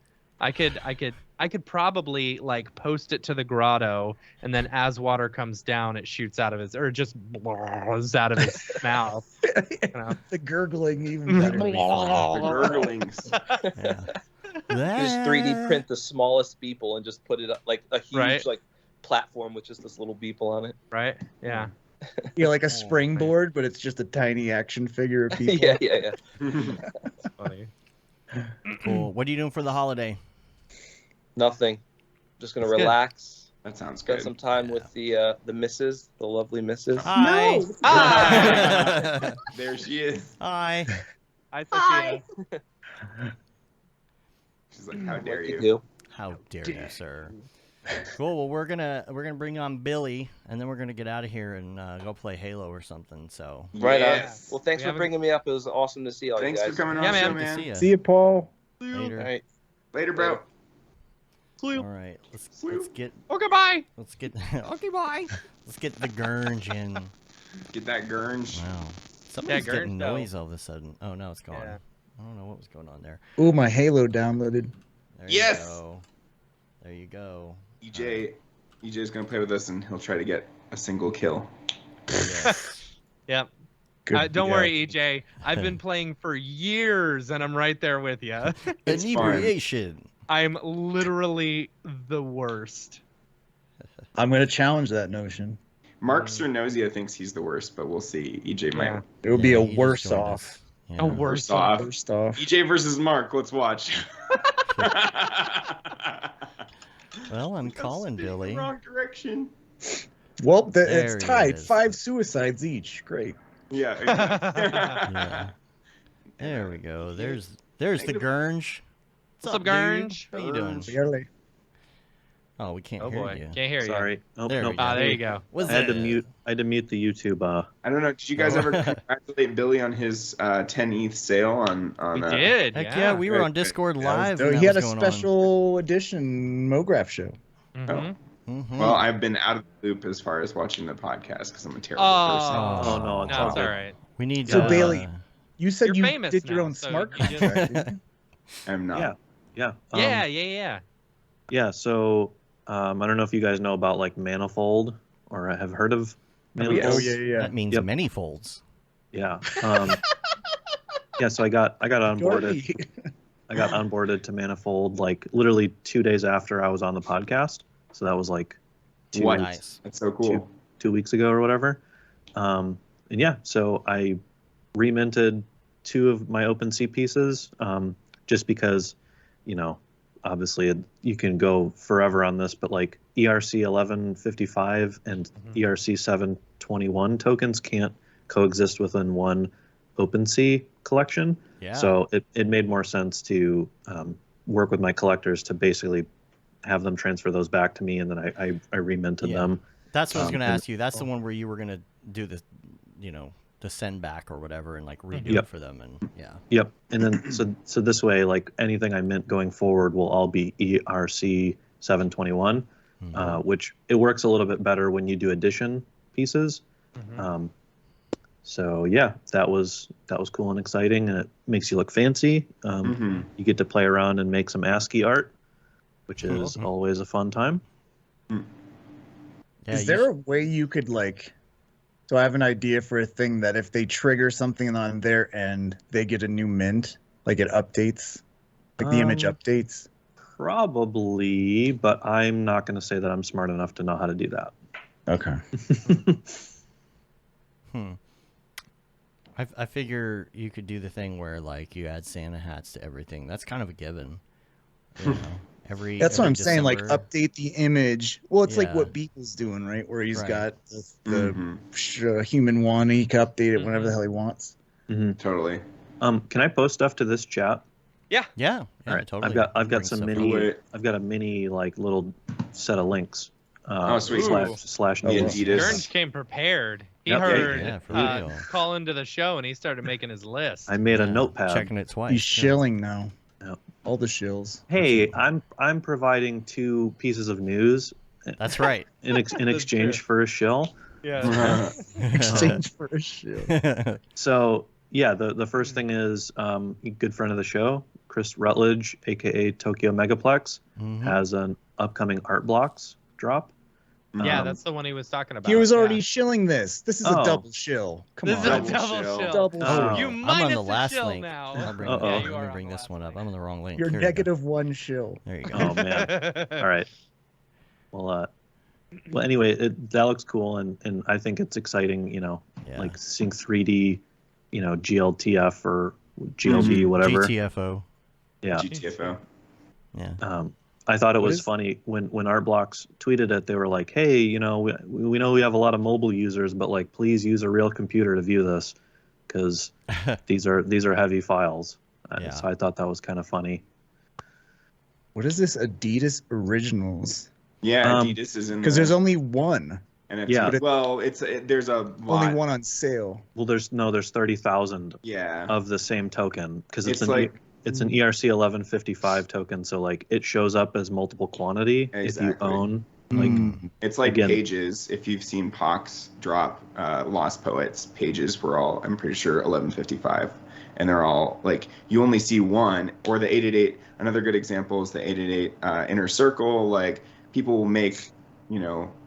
I could probably like post it to the grotto, and then as water comes down, it shoots out of his or just blows out of his mouth. You know? The gurgling even better. The gurglings. Yeah. Just 3D print the smallest Beeple and just put it up like a huge Right. like platform with just this little Beeple on it. Right? Yeah. Yeah, like a Oh, springboard, but it's just a tiny action figure of people. yeah. That's funny. Cool. What are you doing for the holiday? Nothing. Just gonna That's good. relax. That sounds Spent good. some time with the missus, the lovely missus. Hi. No. Hi. There she is. Hi. Hi, Sophia. She's like, how dare What you? do? How dare you, sir? Cool. Well, we're gonna bring on Billy, and then we're gonna get out of here and go play Halo or something. So. Right Yes. on. Well, thanks We for haven't- bringing me up. It was awesome to see all Thanks you for guys. coming on Yeah, the show, man. Good to see man. ya. See you, Paul. Later. All right. Later, bro. All right. Let's get Oh, goodbye. okay, bye. Let's get the Gurge in. Get that gurge. Wow. Somebody's Gurge, getting though. noise all of a sudden. Oh no, it's gone. Yeah. I don't know what was going on there. Ooh, my Halo downloaded. There Yes! you go. There you go. EJ's gonna play with us, and he'll try to get a single kill. Yes. Yep. Good Don't to worry, EJ. I've been playing for years, and I'm right there with you. It's fine. Inebriation. I'm literally the worst. I'm gonna challenge that notion. Mark Cernozia thinks he's the worst, but we'll see. EJ Yeah. might. It would be a he just worse joined off. us. Yeah. A worse Worst off. Worst off. EJ versus Mark. Let's watch. Well, I'm calling Spinning Billy. the wrong direction. Well, There it's he tied. is. 5 suicides each. Great. Yeah. Exactly. Yeah. There we go. There's the Gurge. What's up, dude? Gurge? How you doing? Barely. Oh, we can't Oh hear boy, you. can't hear you. Sorry. Oh, There no. we go. Ah, there you go. What's I had to that? mute. I had to mute the YouTube. I don't know. Did you guys ever congratulate Billy on his 10 ETH sale on? We did. Heck yeah, we were Right, on Discord That live. was- when he that had a was going special edition Mograph show. Mhm. Oh. On. Mhm. Well, I've been out of the loop as far as watching the podcast because I'm a terrible Oh, Oh, no, it's no, all it's good. all right. We need So, to, Bailey, You said You're you famous did your now, own so smart you just- contract. didn't you? person. I'm not. Yeah. Yeah. Yeah. So I don't know if you guys know about like Manifold or have heard of Manifold. Oh yeah. that means Yep. many folds. Yeah. Yeah. So I got onboarded. Dorpy. I got onboarded to Manifold like literally 2 days after I was on the podcast. So that was like two, What? Nice. That's so cool. 2 weeks ago or whatever. And yeah, so I reminted 2 of my OpenSea pieces just because, obviously you can go forever on this, but like ERC 1155 and ERC 721 tokens can't coexist within one OpenSea collection. Yeah. So it made more sense to work with my collectors to basically have them transfer those back to me, and then I reminted Yeah. them. That's what I was going to and- ask you. That's the one where you were going to do the, the send back or whatever and like redo it Yep. for them. And yeah. Yep. And then so this way, like anything I mint going forward will all be ERC 721, which it works a little bit better when you do addition pieces. So yeah, that was cool and exciting, and it makes you look fancy. You get to play around and make some ASCII art, which is always a fun time. Yeah, Is there a way you could so I have an idea for a thing that if they trigger something on their end, they get a new mint, like it updates, like the image updates? Probably, but I'm not going to say that I'm smart enough to know how to do that. Okay. I figure you could do the thing where like you add Santa hats to everything. That's kind of a given. You know, That's what every I'm saying. Like December. update the image. Well, it's like Yeah. what Beagle's doing, right? Where he's Right. got the human one. He can update it whenever the hell he wants. Totally. Can I post stuff to this chat? Yeah, All right. totally. I've got Bring some stuff mini. Wait. I've got a mini like little set of links. Sweet. Slash Oh, news. Adidas. Gurge came prepared. He Yep. heard Yeah, for real. call into the show, and he started making his list. I made a Yeah, notepad. Checking it twice. He's too. shilling now. Yep. All the shills. Hey, I'm providing 2 pieces of news That's right. in exchange for a shill. Yeah. Exchange for a shill. So yeah, the first thing is a good friend of the show, Chris Rutledge, aka Tokyo Megaplex, Mhm. has an upcoming art blocks drop. Yeah, Um, that's the one he was talking about. He was already Yeah. shilling this. This is a Oh. double shill. Come This on. is a Double double shill. shill. Double Oh. shill. You I'm minus on the the last shill link. now. I'll bring, Uh-oh. Yeah, let you me are bring on the this last one up. link. I'm on the wrong link. You're Here we go. -1 shill. There you go. Oh man. All right. Well, anyway, that looks cool, and I think it's exciting. Yeah. Like seeing 3D, GLTF or GLD, whatever. GTFO. Yeah. GTFO. Yeah. I thought it What was is- funny when Artblocks tweeted it. They were like, "Hey, you know, we know we have a lot of mobile users, but like, please use a real computer to view this, because these are heavy files." Yeah. So I thought that was kind of funny. What is this Adidas Originals? Yeah, Um, Adidas is in Because there's only one. NFT. Yeah. Well, there's a lot. Only one on sale. Well, there's 30,000 Yeah. of the same token, because it's It's like it's an ERC 1155 token, so like it shows up as multiple quantity if you Exactly. own like It's like Again. Pages. If you've seen Pox drop Lost Poets, Pages were all, I'm pretty sure, 1155. And they're all like, you only see one. Or the 888, another good example is the 888 Inner Circle. Like, people will make,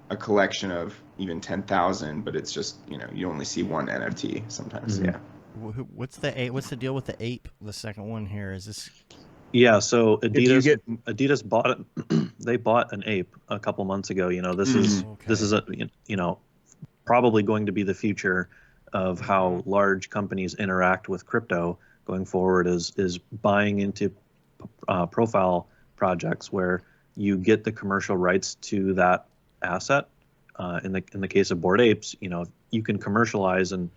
a collection of even 10,000, but it's just, you only see one NFT sometimes. Mhm. Yeah. What's the deal with the ape? The second one here is this. Yeah, so you Adidas bought it. They bought an ape a couple months ago. This is probably going to be the future of how large companies interact with crypto going forward. Is buying into profile projects where you get the commercial rights to that asset. In the case of Bored Apes, you can commercialize and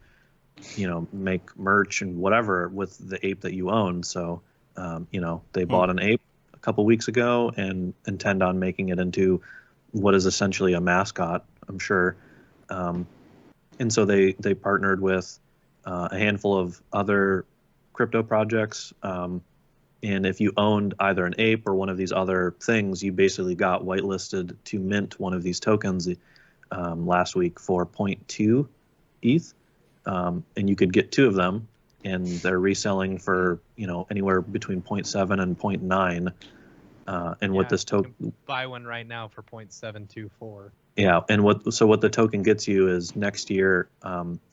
make merch and whatever with the ape that you own. So. They bought an ape a couple weeks ago and intend on making it into what is essentially a mascot, I'm sure. And so they partnered with a handful of other crypto projects. And if you owned either an ape or one of these other things, you basically got whitelisted to mint one of these tokens last week for 0.2 ETH. And you could get two of them. And they're reselling for anywhere between 0.7 and 0.9. And what this token, buy one right now for 0.724. yeah, and what the token gets you is next year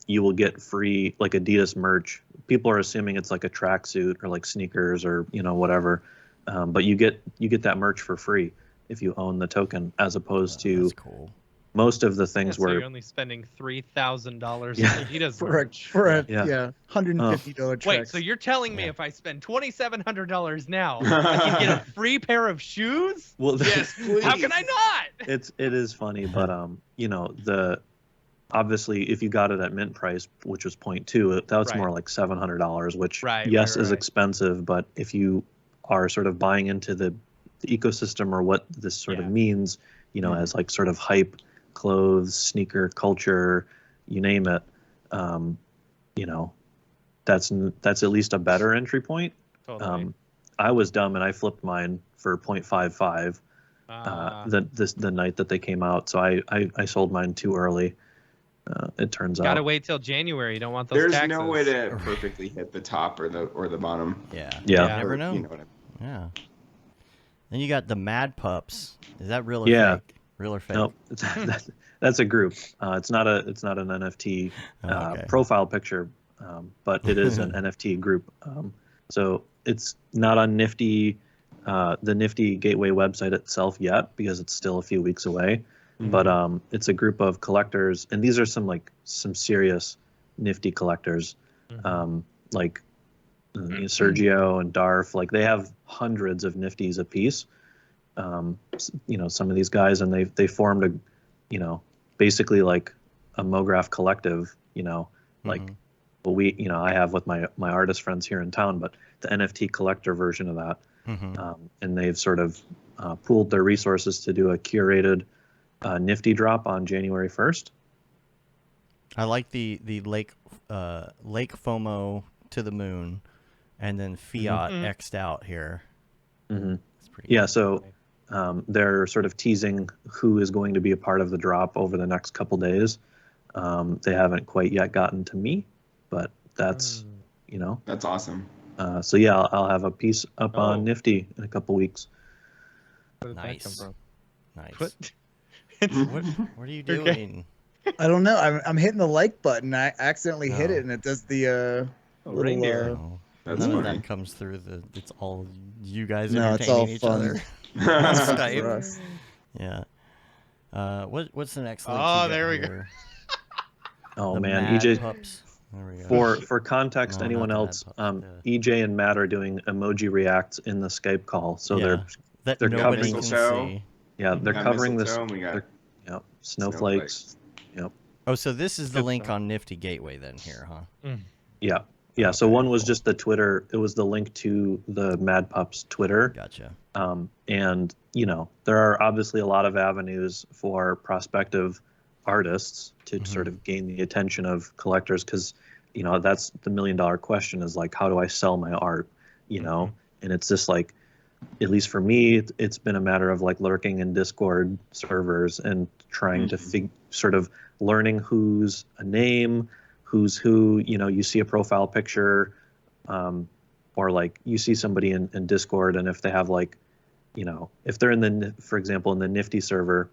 you will get free like Adidas merch. People are assuming it's like a tracksuit or like sneakers or whatever, but you get that merch for free if you own the token, as opposed to That's cool. most of the things So where you're only spending $3,000 Yeah. in Adidas For merch. $150 track. Wait, so you're telling me if I spend $2,700 now, I can get a free pair of shoes? well, Yes, please. How can I not? it is funny, but obviously if you got it at mint price, which was 0.2, that was Right. more like $700, which Right, yes right, is right. expensive, but if you are sort of buying into the ecosystem or what this sort of means, as like sort of hype, clothes, sneaker culture, you name it, that's at least a better entry point. Totally. I was dumb and I flipped mine for 0.55 the night that they came out, so I sold mine too early. It turns Gotta out. wait till January. You don't want those There's taxes. no way to perfectly hit the top or the bottom. Yeah. Yeah. You never Or, know. You know what I mean? Yeah. Then you got the Mad Pups. Is that real or Yeah. fake? Real or fake? Nope, that's a group. It's not an NFT Okay. profile picture, but it is an NFT group. So it's not on Nifty, the Nifty Gateway website itself yet, because it's still a few weeks away. But it's a group of collectors, and these are some serious Nifty collectors, like Sergio and Darf. Like, they have hundreds of Nifties apiece. Some of these guys, and they formed basically like a Mograph collective. Like what I have with my artist friends here in town, but the NFT collector version of that. And they've sort of pooled their resources to do a curated Nifty drop on January 1st. I like the Lake FOMO to the moon, and then Fiat X'd out here. It's pretty Yeah, cool. so they're sort of teasing who is going to be a part of the drop over the next couple days. They haven't quite yet gotten to me, but that's That's awesome. so yeah, I'll have a piece up on Nifty in a couple weeks. Where did that come Nice. from? Nice. What? What are you doing? I don't know. I'm hitting the like button. I accidentally hit it, and it does the little reindeer. Oh, That's none funny. of that comes through it's all you guys No, it's all entertaining each fun. other. That's Skype. for us. Yeah. What's the next link? Oh, you got there we go. here? Oh The man, Mad EJ. Pups. There we go. For context, No, anyone not the Mad else, Pups, EJ and Matt are doing emoji reacts in the Skype call, so Yeah. that they're nobody can mistletoe. see. Yeah, they're got covering this. mistletoe, and we got Yep, snowflakes. Yep. Oh, so this is the Good link stuff. on Nifty Gateway then here, huh? Yeah. Yeah. So Okay, one was cool. just the Twitter. It was the link to the Mad Pups Twitter. Gotcha. And there are obviously a lot of avenues for prospective artists to sort of gain the attention of collectors, because that's the $1 million question, is like, how do I sell my art? And it's just like, at least for me, it's been a matter of like lurking in Discord servers and trying to sort of learning who's a name, who's who. You see a profile picture, or like you see somebody in Discord, and if they have like, if they're for example, in the Nifty server,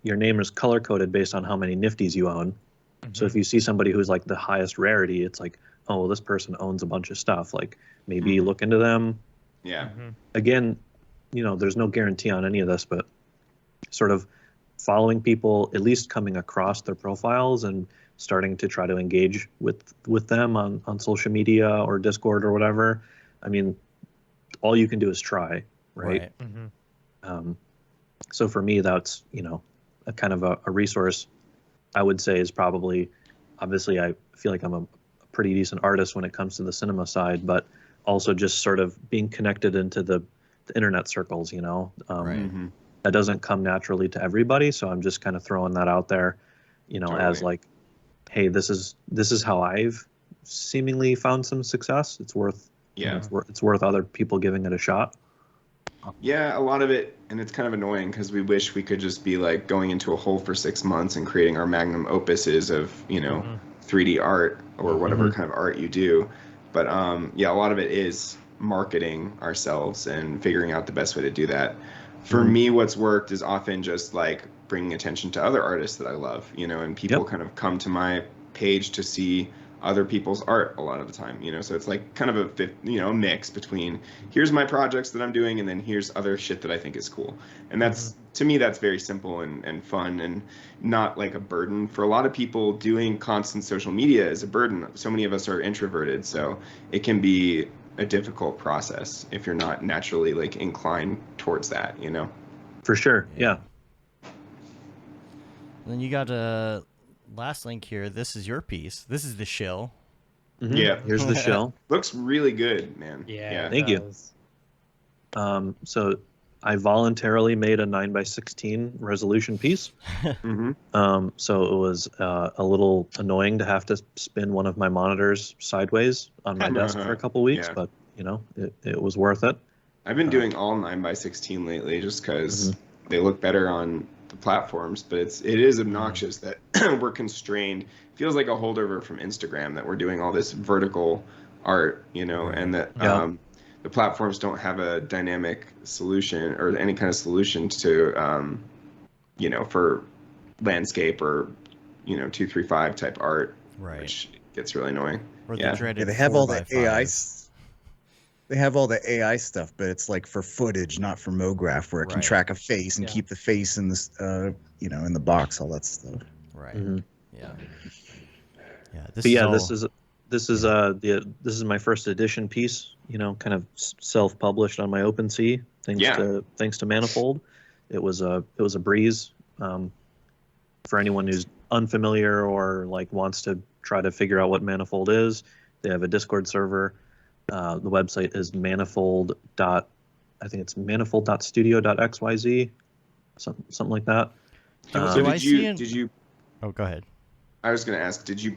your name is color coded based on how many Nifties you own. So if you see somebody who's like the highest rarity, it's like, oh, well, this person owns a bunch of stuff. Like maybe look into them. Yeah. Again, there's no guarantee on any of this, but sort of following people, at least coming across their profiles and starting to try to engage with them on social media or Discord or whatever. I mean, all you can do is try, right? So for me, that's a kind of a resource I would say is probably, obviously I feel like I'm a pretty decent artist when it comes to the cinema side, but also just sort of being connected into the internet circles, that doesn't come naturally to everybody. So I'm just kind of throwing that out there, as like, hey, this is how I've seemingly found some success. It's worth, it's worth other people giving it a shot. Yeah, a lot of it, and it's kind of annoying because we wish we could just be like going into a hole for 6 months and creating our magnum opuses of 3D art or whatever kind of art you do. But yeah, a lot of it is marketing ourselves and figuring out the best way to do that. For me, what's worked is often just like bringing attention to other artists that I love, and people kind of come to my page to see other people's art a lot of the time, so it's like kind of a mix between here's my projects that I'm doing and then here's other shit that I think is cool. And that's to me, that's very simple and fun and not like a burden. For a lot of people, doing constant social media is a burden. So many of us are introverted, so it can be a difficult process if you're not naturally like inclined towards that, For sure. Yeah. Then you got a last link here. This is your piece. This is the shill. Yeah. Here's the shell. Looks really good, man. Yeah. Thank you. So I voluntarily made a 9x16 resolution piece. So it was a little annoying to have to spin one of my monitors sideways on my desk for a couple weeks, but it was worth it. I've been doing all 9x16 lately just because they look better on the platforms, but it is obnoxious that we're constrained. Feels like a holdover from Instagram that we're doing all this vertical art, and that the platforms don't have a dynamic solution or any kind of solution to, for landscape or, 235 type art, which gets really annoying. Or the dreaded they have all the 4x5. AI. They have all the AI stuff, but it's like for footage, not for Mograph, where it can track a face and keep the face in this, in the box, all that stuff. Right. Yeah. Yeah. This is my first edition piece. Kind of self-published on my OpenSea, thanks to Manifold. It was a breeze. For anyone who's unfamiliar or like wants to try to figure out what Manifold is, they have a Discord server. The website is manifold.studio.xyz, something like that. So did you? Oh, go ahead. I was going to ask, did you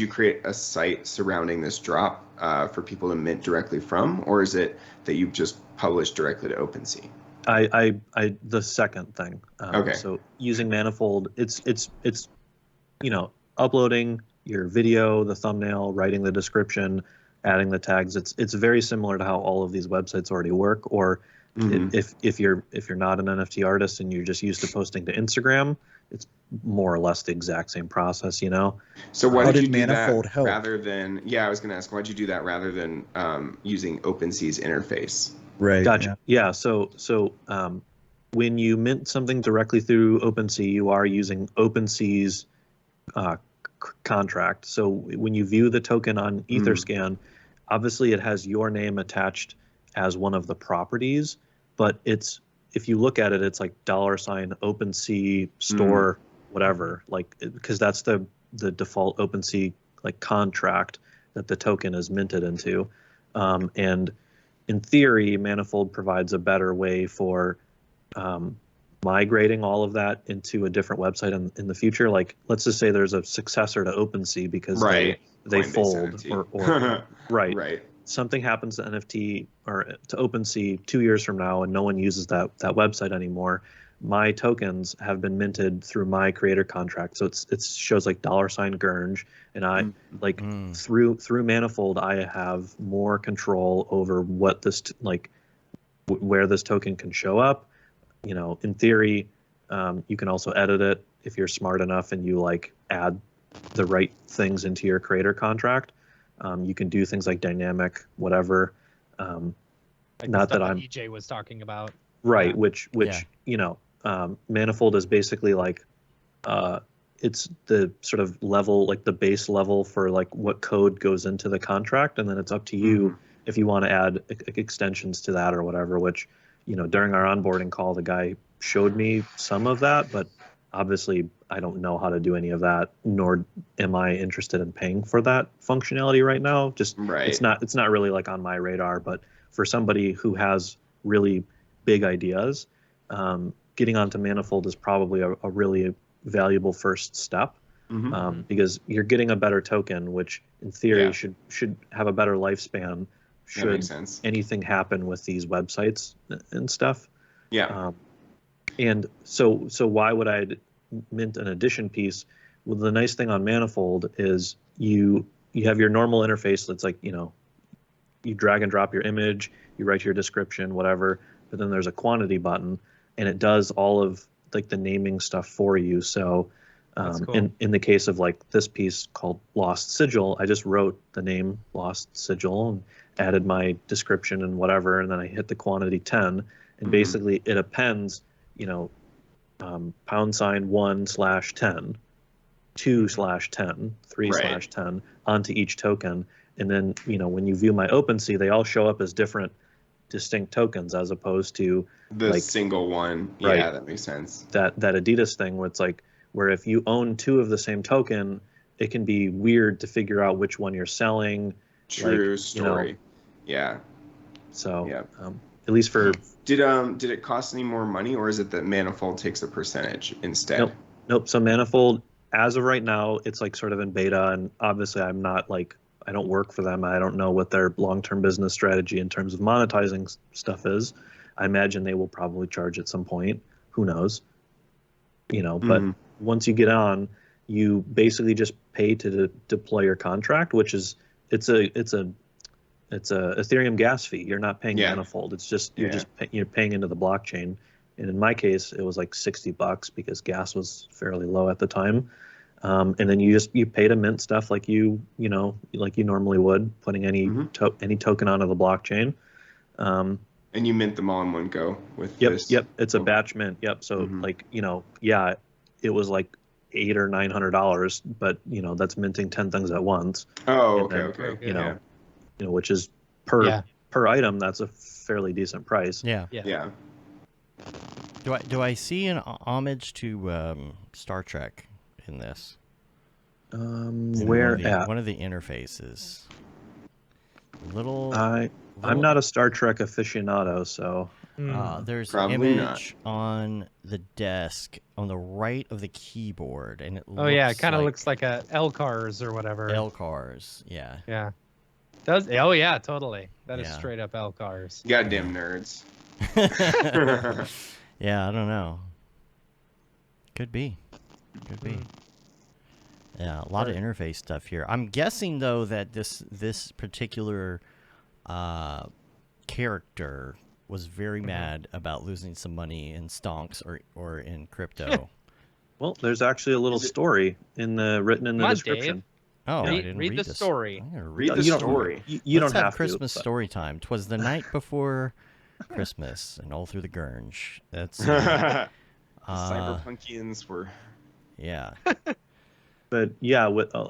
create a site surrounding this drop for people to mint directly from, or is it that you just published directly to OpenSea? I the second thing. Okay. So using Manifold, it's uploading your video, the thumbnail, writing the description, adding the tags. It's very similar to how all of these websites already work. Or if you're not an NFT artist and you're just used to posting to Instagram, it's more or less the exact same process, So why did you do Manifold that help? rather than? Yeah, I was going to ask, why'd you do that rather than using OpenSea's interface? Right. Gotcha. Yeah. So when you mint something directly through OpenSea, you are using OpenSea's contract. So when you view the token on Etherscan, obviously it has your name attached as one of the properties, but it's, if you look at it, it's like $OpenSea store whatever, like, because that's the default OpenSea like contract that the token is minted into, and in theory, Manifold provides a better way for migrating all of that into a different website in the future. Like, let's just say there's a successor to OpenSea because they fold or right. Something happens to NFT or to OpenSea 2 years from now and no one uses that website anymore. My tokens have been minted through my creator contract. So it shows like $Gurnge, and I through Manifold I have more control over what this where this token can show up. You know, in theory, you can also edit it if you're smart enough and you like add the right things into your creator contract. You can do things like dynamic, whatever. Like not that I'm EJ was talking about. Right, Yeah. which you know, Manifold is basically like it's the sort of level, like the base level for like what code goes into the contract, and then it's up to you if you want to add extensions to that or whatever. Which, you know, during our onboarding call, the guy showed me some of that, but obviously I don't know how to do any of that, nor am I interested in paying for that functionality right now. Just it's not really like on my radar. But for somebody who has really big ideas, getting onto Manifold is probably a really valuable first step, because you're getting a better token, which in theory should have a better lifespan should anything happen with these websites and stuff. And so why would I mint an addition piece? Well, the nice thing on Manifold is you have your normal interface that's like, you know, you drag and drop your image, you write your description, whatever, but then there's a quantity button and it does all of like the naming stuff for you. So cool. in the case of like this piece called Lost Sigil, I just wrote the name Lost Sigil and added my description and whatever, and then I hit the quantity 10, and basically it appends, you know, $1/10, 2/10, 3/10 onto each token. And then, you know, when you view my OpenSea, they all show up as different distinct tokens as opposed to the like single one. Yeah, that makes sense. That Adidas thing where it's like, where if you own two of the same token, it can be weird to figure out which one you're selling. True story. You know, yeah. So at least for did it cost any more money, or is it that Manifold takes a percentage instead? Nope. So Manifold, as of right now, it's like sort of in beta, and obviously I'm not like, I don't work for them. I don't know what their long-term business strategy in terms of monetizing stuff is. I imagine they will probably charge at some point. Who knows? You know, but once you get on, you basically just pay to deploy your contract, which is it's a Ethereum gas fee. You're not paying Manifold. It's just you're paying into the blockchain. And in my case, it was like $60 because gas was fairly low at the time. And then you pay to mint stuff like you normally would, putting any token onto the blockchain. And you mint them all in one go with this. Yep. It's a batch mint. Yep. So like, you know, it was like $800 or $900, but you know, that's minting 10 things at once. Oh, then, okay. You know, which is per item, that's a fairly decent price. Yeah. Do I see an homage to Star Trek in this? Where at? One of the interfaces. I'm not a Star Trek aficionado, so there's Probably an image not. on the desk on the right of the keyboard, and it it kind of looks like a L-Cars or whatever. L-Cars, yeah. Yeah. Does oh yeah, totally. That is straight up L-Cars. Goddamn nerds. Yeah, I don't know. Could be. Yeah, a lot of interface stuff here. I'm guessing though that this particular character was very mad about losing some money in stonks or in crypto. Well, there's actually a little story written in the description. Dave. Oh, I read, didn't read the story. I'm gonna Read the story. You Let's don't have Christmas to, story time. 'Twas the night before Christmas, and all through the Gurnge. That's Cyberpunkians were. Yeah. But yeah,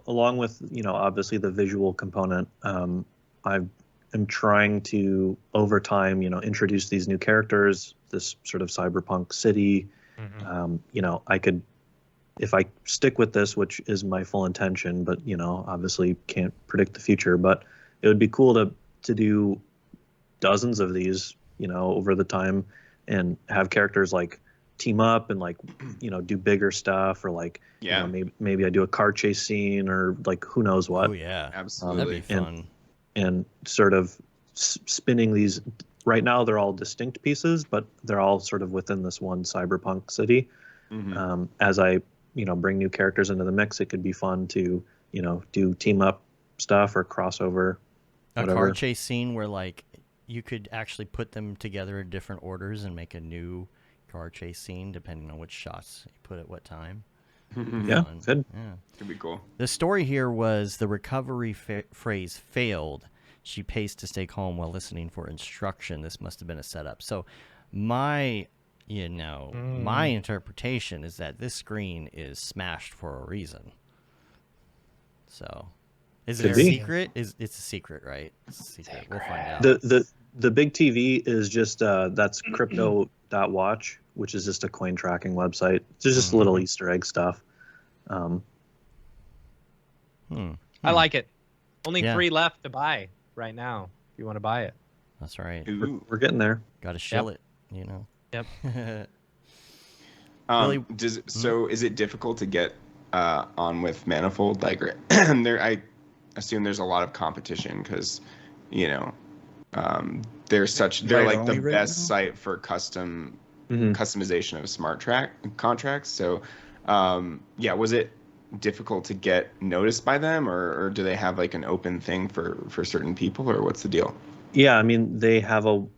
along with, you know, obviously the visual component, I've am trying to over time, introduce these new characters, this sort of cyberpunk city. I could, if I stick with this, which is my full intention, but obviously can't predict the future, but it would be cool to do dozens of these, over the time, and have characters like team up and like, do bigger stuff, or like, maybe I do a car chase scene, or like who knows what. Oh yeah, Absolutely. that'd be fun. And sort of spinning these. Right now, they're all distinct pieces, but they're all sort of within this one cyberpunk city. As I, bring new characters into the mix, it could be fun to, do team up stuff or crossover. A car chase scene where like you could actually put them together in different orders and make a new car chase scene depending on which shots you put at what time. Yeah, good. Yeah. Could be cool. The story here was the recovery phrase failed. She paced to stay calm while listening for instruction. This must have been a setup. So my interpretation is that this screen is smashed for a reason. So is it a secret? It's a secret, right? It's a secret. We'll find out. The big TV is just that's crypto.watch, which is just a coin tracking website. It's just little Easter egg stuff. I like it. Only 3 left to buy right now. If you want to buy it. That's right. We're getting there. Got to shill it, Yep. Really? So is it difficult to get on with Manifold? Like, I assume there's a lot of competition because, they're like the best site for customization of smart contracts. So, was it difficult to get noticed by them, or do they have like an open thing for certain people, or what's the deal? Yeah, I mean, they have an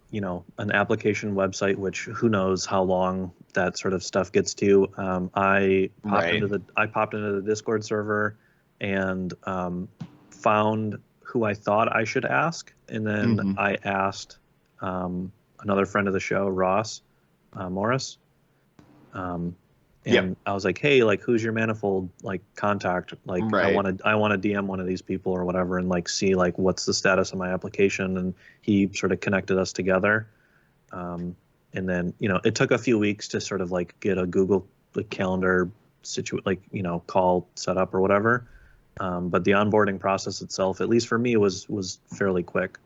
application website, which who knows how long that sort of stuff gets to. I popped into the Discord server and found who I thought I should ask, and then I asked another friend of the show, Ross Morris, and I was like, hey, like, who's your Manifold like contact? Like, I want to DM one of these people or whatever, and like see like what's the status of my application. And he sort of connected us together. And then it took a few weeks to sort of like get a Google calendar call set up or whatever. But the onboarding process itself, at least for me, was fairly quick.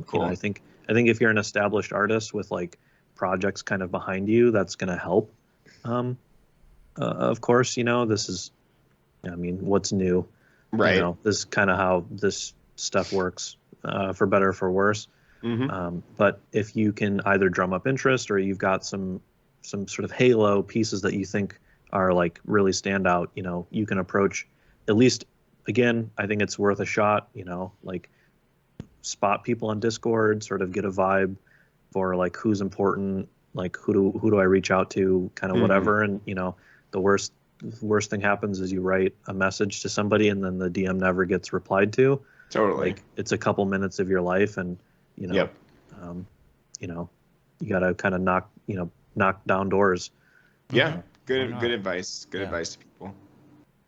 Cool. I think if you're an established artist with like projects kind of behind you, that's going to help. Of course, this is, what's new, right? This is kind of how this stuff works, for better or for worse. But if you can either drum up interest, or you've got some sort of halo pieces that you think are like really stand out, you can approach, at least, again, I think it's worth a shot, like spot people on Discord, sort of get a vibe for like who's important, like who do I reach out to, kind of whatever. And the worst thing happens is you write a message to somebody and then the DM never gets replied to. Totally. Like, it's a couple minutes of your life, and you got to kind of knock down doors. Yeah. Good advice. Good advice to people.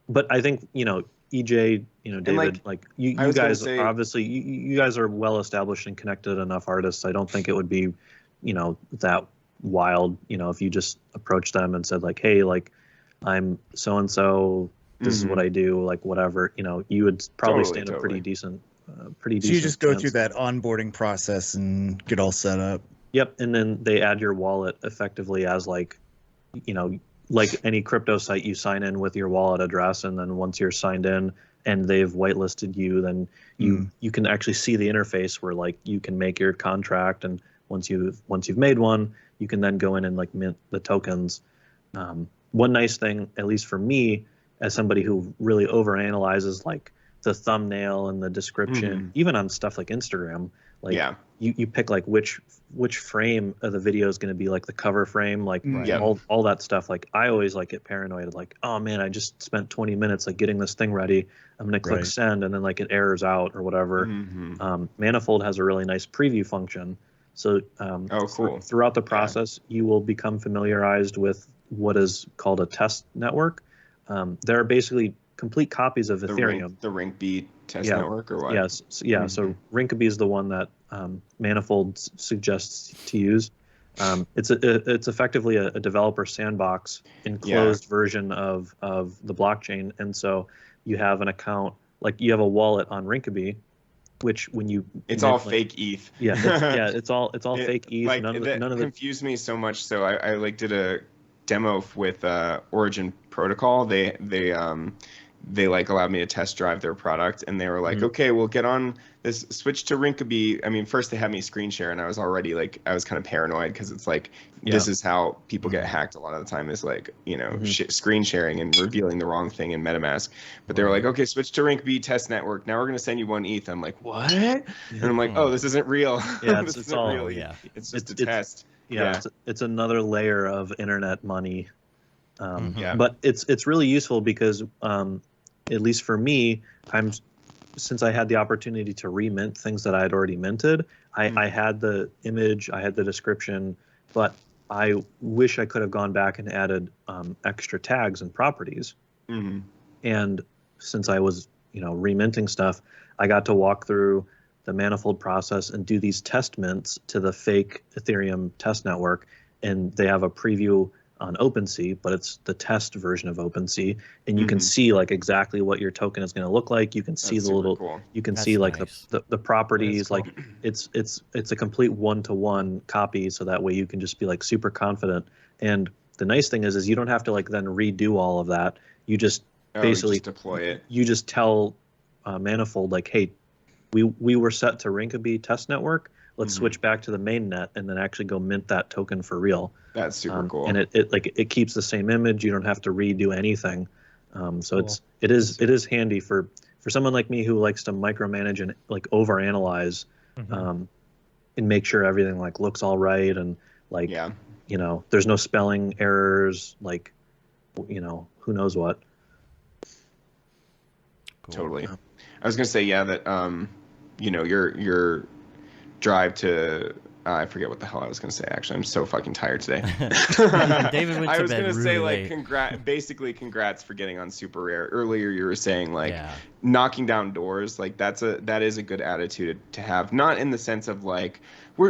But I think, EJ, David, like you guys are obviously, you guys are well established and connected enough artists. I don't think it would be, that wild, if you just approached them and said like, hey, like, I'm so-and-so, this is what I do, like whatever, you would probably stand a pretty decent So you just go through that onboarding process and get all set up. Yep. And then they add your wallet effectively as like, like any crypto site, you sign in with your wallet address. And then once you're signed in and they've whitelisted you, then you can actually see the interface where like you can make your contract. And once you've made one, you can then go in and like mint the tokens. One nice thing, at least for me, as somebody who really overanalyzes like the thumbnail and the description, even on stuff like Instagram, like you pick like which frame of the video is going to be like the cover frame, like all that stuff. Like I always like get paranoid, like, oh man, I just spent 20 minutes like getting this thing ready. I'm going to click send, and then like it errors out or whatever. Manifold has a really nice preview function. So cool. Throughout the process, you will become familiarized with what is called a test network. There are basically complete copies of Ethereum. The Rinkeby test Yeah. network or what? Yes, yeah. So Rinkeby is the one that Manifold suggests to use. It's effectively a developer sandbox enclosed version of the blockchain, and so you have an account, like you have a wallet on Rinkeby, which when you it's all fake ETH. It's all fake ETH. Like, none of that the confused me so much. So I like did a demo with Origin Protocol. They like allowed me to test drive their product, and they were like, okay, we'll get on this, switch to Rinkeby. I mean, first they had me screen share, and I was already like, I was kind of paranoid because it's like, this is how people get hacked a lot of the time, is like, you know, screen sharing and revealing the wrong thing in MetaMask. But they were like, okay, switch to Rinkeby test network. Now we're going to send you 1 ETH. I'm like, what? And I'm like, oh, this isn't real. Yeah, this it's isn't all, real. yeah. It's just a test. It's another layer of internet money. Yeah. But it's really useful because at least for me, since I had the opportunity to remint things that I had already minted, I had the image, I had the description, but I wish I could have gone back and added extra tags and properties. And since I was, reminting stuff, I got to walk through the Manifold process and do these test mints to the fake Ethereum test network, and they have a preview on OpenSea, but it's the test version of OpenSea, and you can see like exactly what your token is going to look like. You can see the little, cool. you can That's see like nice. the properties. Cool. Like it's a complete one-to-one copy, so that way you can just be like super confident. And the nice thing is you don't have to like then redo all of that. You just basically just deploy it. You just tell Manifold like, hey, we were set to Rinkeby test network. Let's switch back to the main net and then actually go mint that token for real. That's super cool. And it keeps the same image. You don't have to redo anything. So it is handy for someone like me who likes to micromanage and like overanalyze, and make sure everything like looks all right, and like there's no spelling errors, like who knows what. Cool. Totally. I was gonna say that your drive to I forget what the hell I was gonna say. Actually, I'm so fucking tired today. David went I to was bed gonna really say like congrats for getting on Super Rare. Earlier you were saying like knocking down doors, like that is a good attitude to have. Not in the sense of like,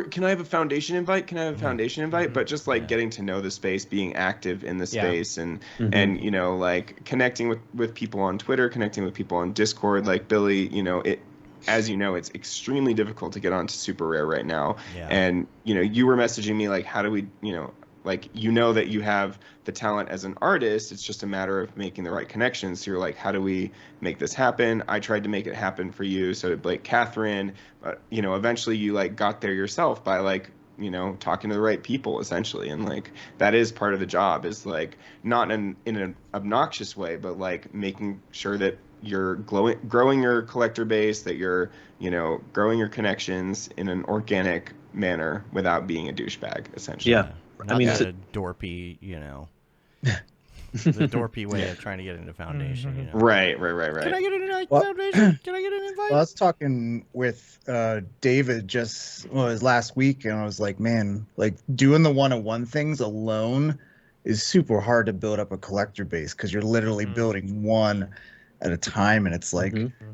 can I have a foundation invite? Can I have a foundation invite? But just like getting to know the space, being active in the space, and like connecting with people on Twitter, connecting with people on Discord, like Billy, as you know, it's extremely difficult to get onto Super Rare right now. And, you were messaging me like, how do we, that you have the talent as an artist. It's just a matter of making the right connections. So you're like, how do we make this happen? I tried to make it happen for you. So like Catherine, eventually you like got there yourself by like, talking to the right people essentially. And like, that is part of the job, is like not in an obnoxious way, but like making sure that you're growing your collector base, that you're, growing your connections in an organic manner without being a douchebag, essentially. Not the Dorpy, the Dorpy way of trying to get into Foundation. Right. Can I get into Foundation? Can I get an invite? Well, I was talking with David it was last week, and I was like, man, like doing the one-on-one things alone is super hard to build up a collector base, because you're literally building one at a time, and it's like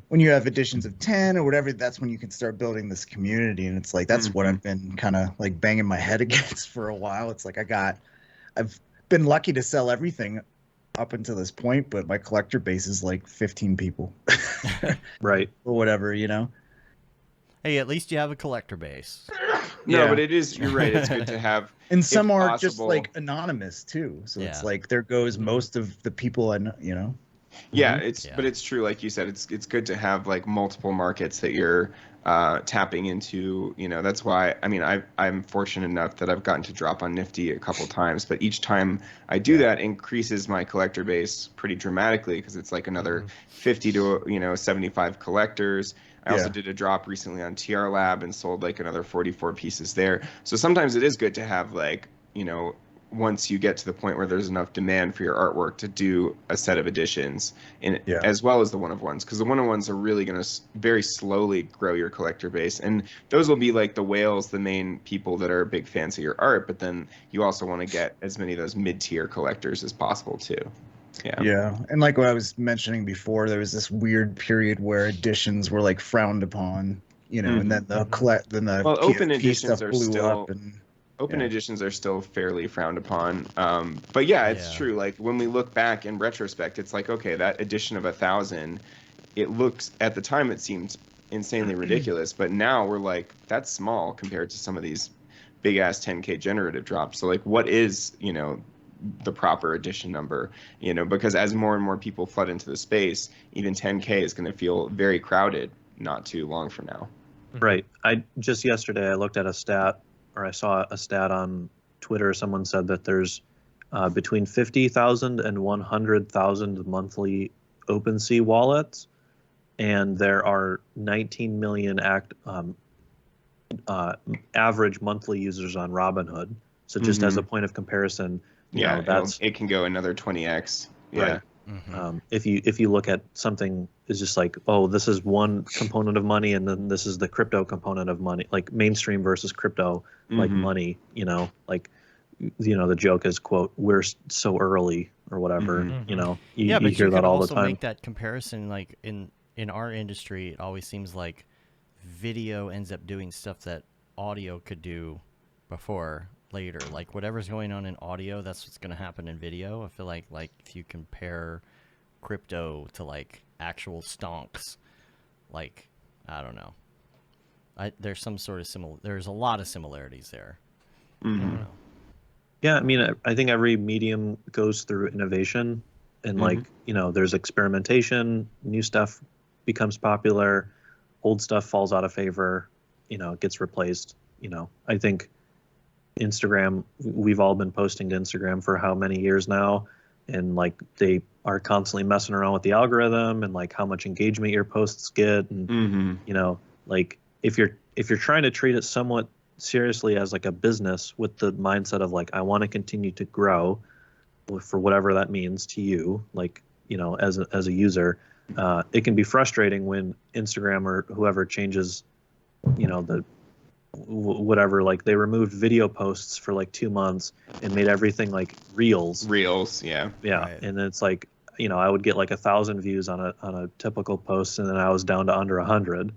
when you have editions of 10 or whatever, that's when you can start building this community. And it's like that's what I've been kind of like banging my head against for a while. It's like I've been lucky to sell everything up until this point, but my collector base is like 15 people. Right. Or whatever, Hey, at least you have a collector base. No, but you're right, it's good to have. And some are possible, just like anonymous too, so it's like there goes most of the people I know. But it's true, like you said, it's good to have like multiple markets that you're tapping into. That's why I'm fortunate enough that I've gotten to drop on Nifty a couple times, but each time I do that increases my collector base pretty dramatically, because it's like another 50 to 75 collectors. I also did a drop recently on TR Lab and sold like another 44 pieces there. So sometimes it is good to have like, once you get to the point where there's enough demand for your artwork, to do a set of editions as well as the one-of-ones, because the one-of-ones are really going to very slowly grow your collector base, and those will be like the whales, the main people that are big fans of your art, but then you also want to get as many of those mid-tier collectors as possible too. Yeah, and like what I was mentioning before, there was this weird period where editions were like frowned upon, and then the Well, open PFP editions stuff are blew still up, and open yeah. editions are still fairly frowned upon. But yeah, it's true. Like when we look back in retrospect, it's like, okay, that edition of 1,000, it looks at the time it seemed insanely ridiculous, but now we're like, that's small compared to some of these big ass 10K generative drops. So like, what is the proper edition number? Because as more and more people flood into the space, even 10K is going to feel very crowded not too long from now. Right. I just yesterday I looked at a stat, or I saw a stat on Twitter. Someone said that there's between 50,000 and 100,000 monthly OpenSea wallets, and there are 19 million average monthly users on Robinhood. So just as a point of comparison, it can go another 20x. Yeah. Right. If you look at something, it's just like, oh, this is one component of money, and then this is the crypto component of money, like mainstream versus crypto, like money. The joke is, quote, we're so early or whatever. You but hear you that could all the also time. make that comparison. Like in our industry, it always seems like video ends up doing stuff that audio could do before. Later, like whatever's going on in audio, that's what's going to happen in video. I feel like if you compare crypto to like actual stonks, like I don't know, there's some sort of there's a lot of similarities there. I don't know. Yeah, I mean, I think every medium goes through innovation, and there's experimentation, new stuff becomes popular, old stuff falls out of favor, it gets replaced. I think Instagram, we've all been posting to Instagram for how many years now, and like they are constantly messing around with the algorithm and like how much engagement your posts get, and like if you're trying to treat it somewhat seriously as like a business with the mindset of like, I want to continue to grow for whatever that means to you, like as a user, it can be frustrating when Instagram or whoever changes whatever, like they removed video posts for like 2 months and made everything like reels, yeah Right. And then it's like I would get like 1,000 views on a typical post, and then I was down to under 100.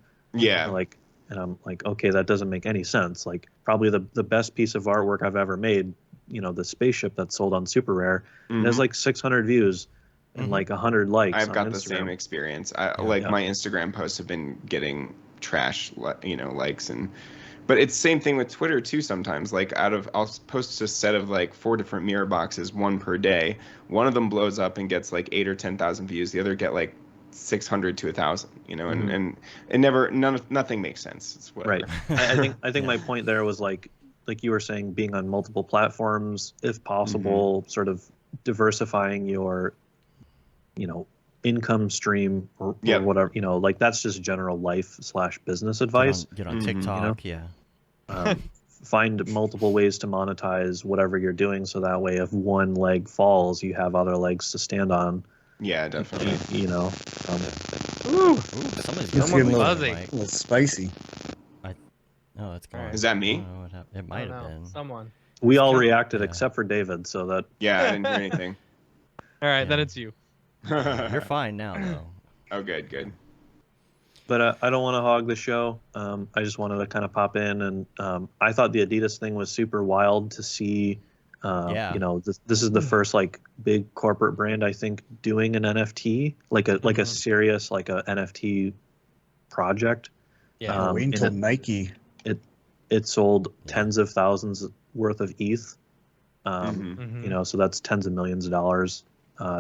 And I'm like, okay, that doesn't make any sense. Like probably the best piece of artwork I've ever made, the spaceship that's sold on Super Rare, it has like 600 views and like 100 likes. I've got Instagram. the same experience. My Instagram posts have been getting trash likes, but it's the same thing with Twitter too sometimes. Like I'll post a set of like 4 different mirror boxes, one per day. One of them blows up and gets like 8 or 10,000 views. The other get like 600 to 1,000, and it nothing makes sense. It's whatever. Right. I think my point there was like you were saying, being on multiple platforms, if possible, sort of diversifying your, income stream or whatever, like that's just general life / business advice. Get on TikTok, Find multiple ways to monetize whatever you're doing, so that way if one leg falls, you have other legs to stand on. Yeah, definitely. Somebody's It's getting a fuzzy. little spicy. Oh, that's great. Is that me? It might have been someone. We all reacted except for David, so that. Yeah, I didn't hear anything. All right, then it's you. You're fine now, though. Oh, good. But I don't want to hog the show. I just wanted to kind of pop in, and I thought the Adidas thing was super wild to see. This is the first like big corporate brand, I think, doing an NFT, like a serious like a NFT project. Yeah. Wait until Nike. It sold tens of thousands worth of ETH. So that's tens of millions of dollars.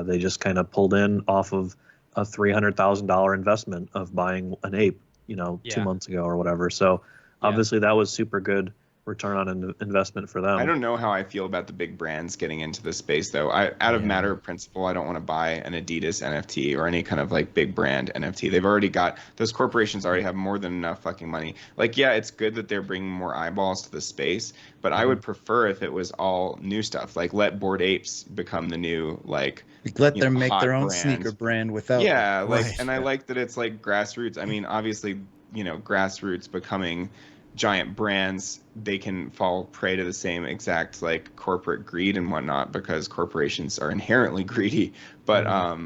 They just kind of pulled in off of a $300,000 investment of buying an ape, 2 months ago or whatever. So obviously that was super good return on investment for them. I don't know how I feel about the big brands getting into this space, though. Out of matter of principle, I don't want to buy an Adidas NFT or any kind of like big brand NFT. Those corporations already have more than enough fucking money. Like, yeah, it's good that they're bringing more eyeballs to the space, but I would prefer if it was all new stuff. Like, let Bored Apes become the new Let them make their own brand. sneaker brand without. Yeah, and I like that it's like grassroots. I mean, obviously, grassroots becoming giant brands, they can fall prey to the same exact like corporate greed and whatnot, because corporations are inherently greedy. But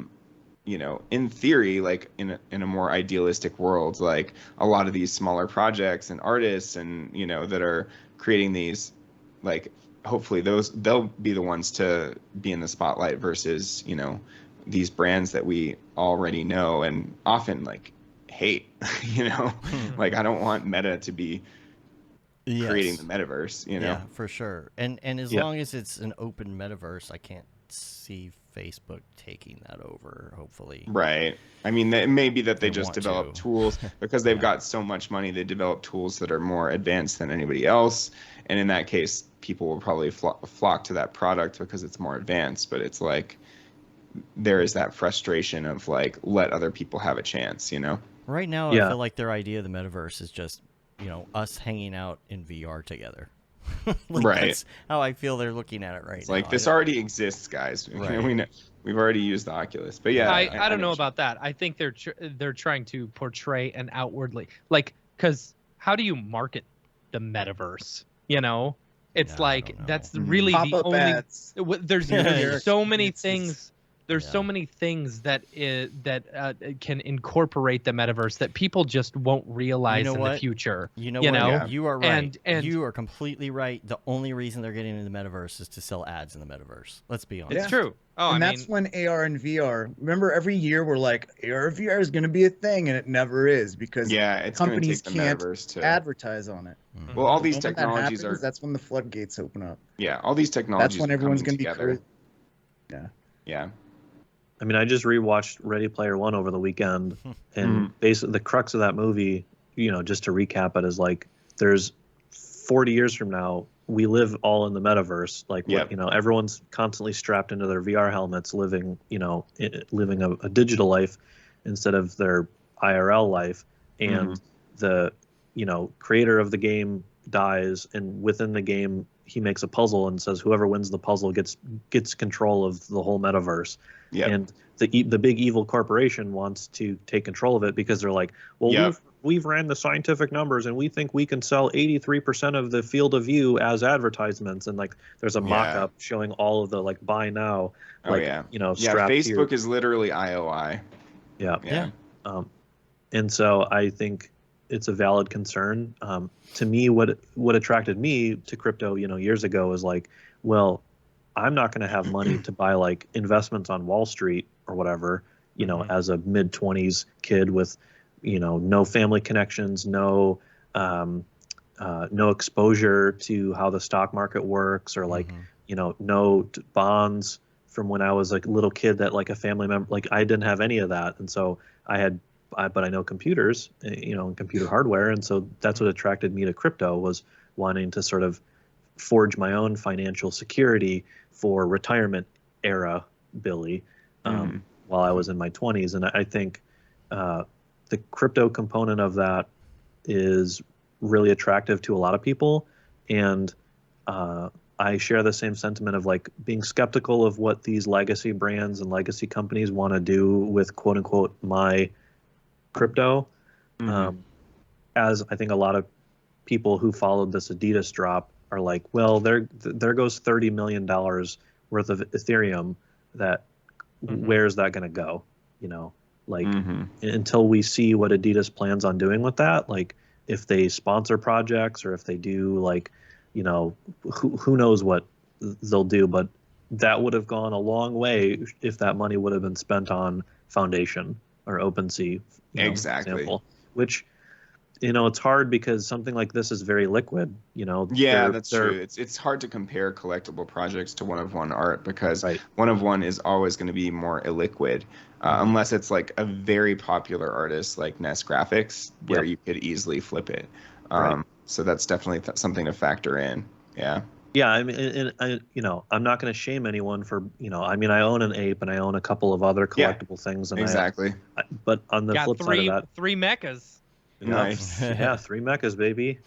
you know, in theory, like in a more idealistic world, like a lot of these smaller projects and artists and, you know, that are creating these, like hopefully they'll be the ones to be in the spotlight versus, you know, these brands that we already know and often like hate, you know. Like I don't want Meta to be creating the metaverse, you know. Yeah, for sure. And as long as it's an open metaverse, I can't see Facebook taking that over, hopefully. Right. I mean, it may be that they just develop to. tools because they've got so much money. They develop tools that are more advanced than anybody else. And in that case, people will probably flock to that product because it's more advanced. But it's like there is that frustration of like, let other people have a chance, you know? Right now, I feel like their idea of the metaverse is just, you know, us hanging out in VR together. Like, right. That's how I feel they're looking at it right now. Like this already exists, guys. Right. You know, we know, we've already used the Oculus, but yeah, I don't know about that. I think they're trying to portray an outwardly, like, because how do you market the metaverse? You know, it's like that's really the Pop-up only. ads. There's so many It's things. There's so many things that can incorporate the metaverse that people just won't realize in the future. You know, Yeah. you are right. And you are completely right. The only reason they're getting into the metaverse is to sell ads in the metaverse. Let's be honest. it's true. Oh, And I that's mean, when AR and VR. Remember, every year we're like, AR and VR is going to be a thing, and it never is because it's going to companies take the can't metaverse to advertise on it. Well, all these And when that technologies happens, are that's when the floodgates open up. all these technologies That's when are everyone's coming going to be together. Yeah. I mean, I just rewatched Ready Player One over the weekend, and basically the crux of that movie, you know, just to recap it, is like there's 40 years from now, we live all in the metaverse. Like, what, you know, everyone's constantly strapped into their VR helmets, living, you know, living a digital life instead of their IRL life. And the, you know, creator of the game dies, and within the game, he makes a puzzle and says whoever wins the puzzle gets control of the whole metaverse. And the big evil corporation wants to take control of it because they're like, well, we've ran the scientific numbers and we think we can sell 83% of the field of view as advertisements. And like, there's a mock-up showing all of the like buy now, like, you know, Facebook is literally IOI. And so I think it's a valid concern. To me, what attracted me to crypto, you know, years ago was like, well, I'm not going to have money to buy like investments on Wall Street or whatever, you know, as a mid-20s kid with, you know, no family connections, no exposure to how the stock market works, or like, you know, no bonds from when I was like a little kid that like a family member, like I didn't have any of that. And so but I know computers, you know, and computer hardware. And so that's what attracted me to crypto, was wanting to sort of forge my own financial security for retirement era Billy, while I was in my 20s. And I think the crypto component of that is really attractive to a lot of people. And I share the same sentiment of like being skeptical of what these legacy brands and legacy companies want to do with quote unquote my crypto. As I think a lot of people who followed this Adidas drop are like, well, there goes $30 million worth of Ethereum. That where's that going to go? You know, like until we see what Adidas plans on doing with that, like if they sponsor projects or if they do like, you know, who knows what they'll do, but that would have gone a long way if that money would have been spent on Foundation or OpenSea, exactly. Example, which, you know, it's hard because something like this is very liquid, you know. That's true. It's hard to compare collectible projects to one-of-one art because one-of-one is always going to be more illiquid, unless it's like a very popular artist like Ness Graphics, where you could easily flip it. So that's definitely something to factor in. Yeah, I mean, and you know, I'm not going to shame anyone for, you know, I mean, I own an ape and I own a couple of other collectible things, and but on the flip side of that, three mechas. Nice. Yeah, 3 mechas, baby.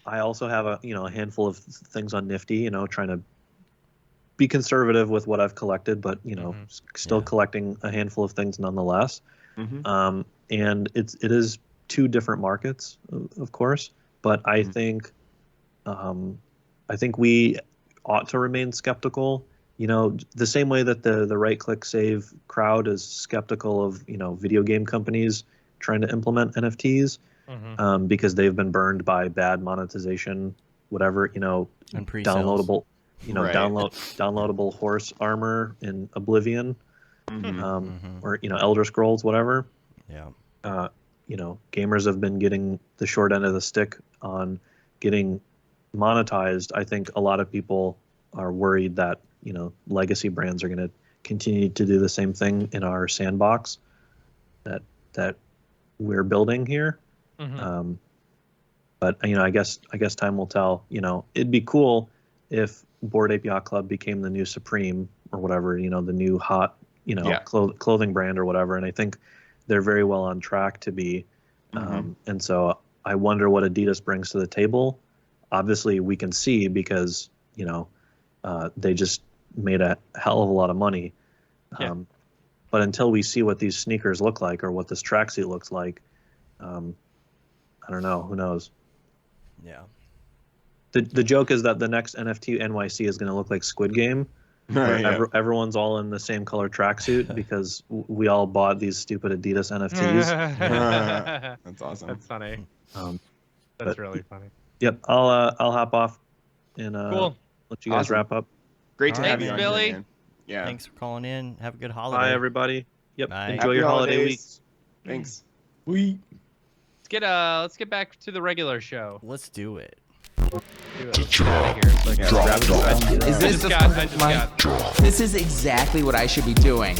I also have a handful of things on Nifty, you know, trying to be conservative with what I've collected, but you know, still collecting a handful of things nonetheless. And it is two different markets, of course. But I think we ought to remain skeptical. You know, the same way that the right-click save crowd is skeptical of, you know, video game companies trying to implement NFTs because they've been burned by bad monetization, whatever, you know, and pre-sales. downloadable, you know, downloadable horse armor in Oblivion, or, you know, Elder Scrolls, whatever. Yeah. You know, gamers have been getting the short end of the stick on getting monetized. I think a lot of people are worried that, you know, legacy brands are going to continue to do the same thing in our sandbox that we're building here. But, you know, I guess time will tell. You know, it'd be cool if Bored Ape Yacht Club became the new Supreme or whatever, you know, the new hot, you know, clothing brand or whatever. And I think they're very well on track to be. And so I wonder what Adidas brings to the table. Obviously, we can see because, you know, they just made a hell of a lot of money. But until we see what these sneakers look like or what this tracksuit looks like, I don't know. Who knows? Yeah. The joke is that the next NFT NYC is going to look like Squid Game. Where everyone's all in the same color tracksuit because we all bought these stupid Adidas NFTs. That's awesome. That's funny. That's really funny. Yep, I'll hop off and cool. let you guys wrap up. Great to have Thanks, you on Billy. here, man. Yeah. Thanks for calling in. Have a good holiday. Bye, everybody. Yep. Bye. Enjoy Happy your holiday week. holidays. Thanks. Let's get back to the regular show. Let's do it. Is this I just got. This is exactly what I should be doing.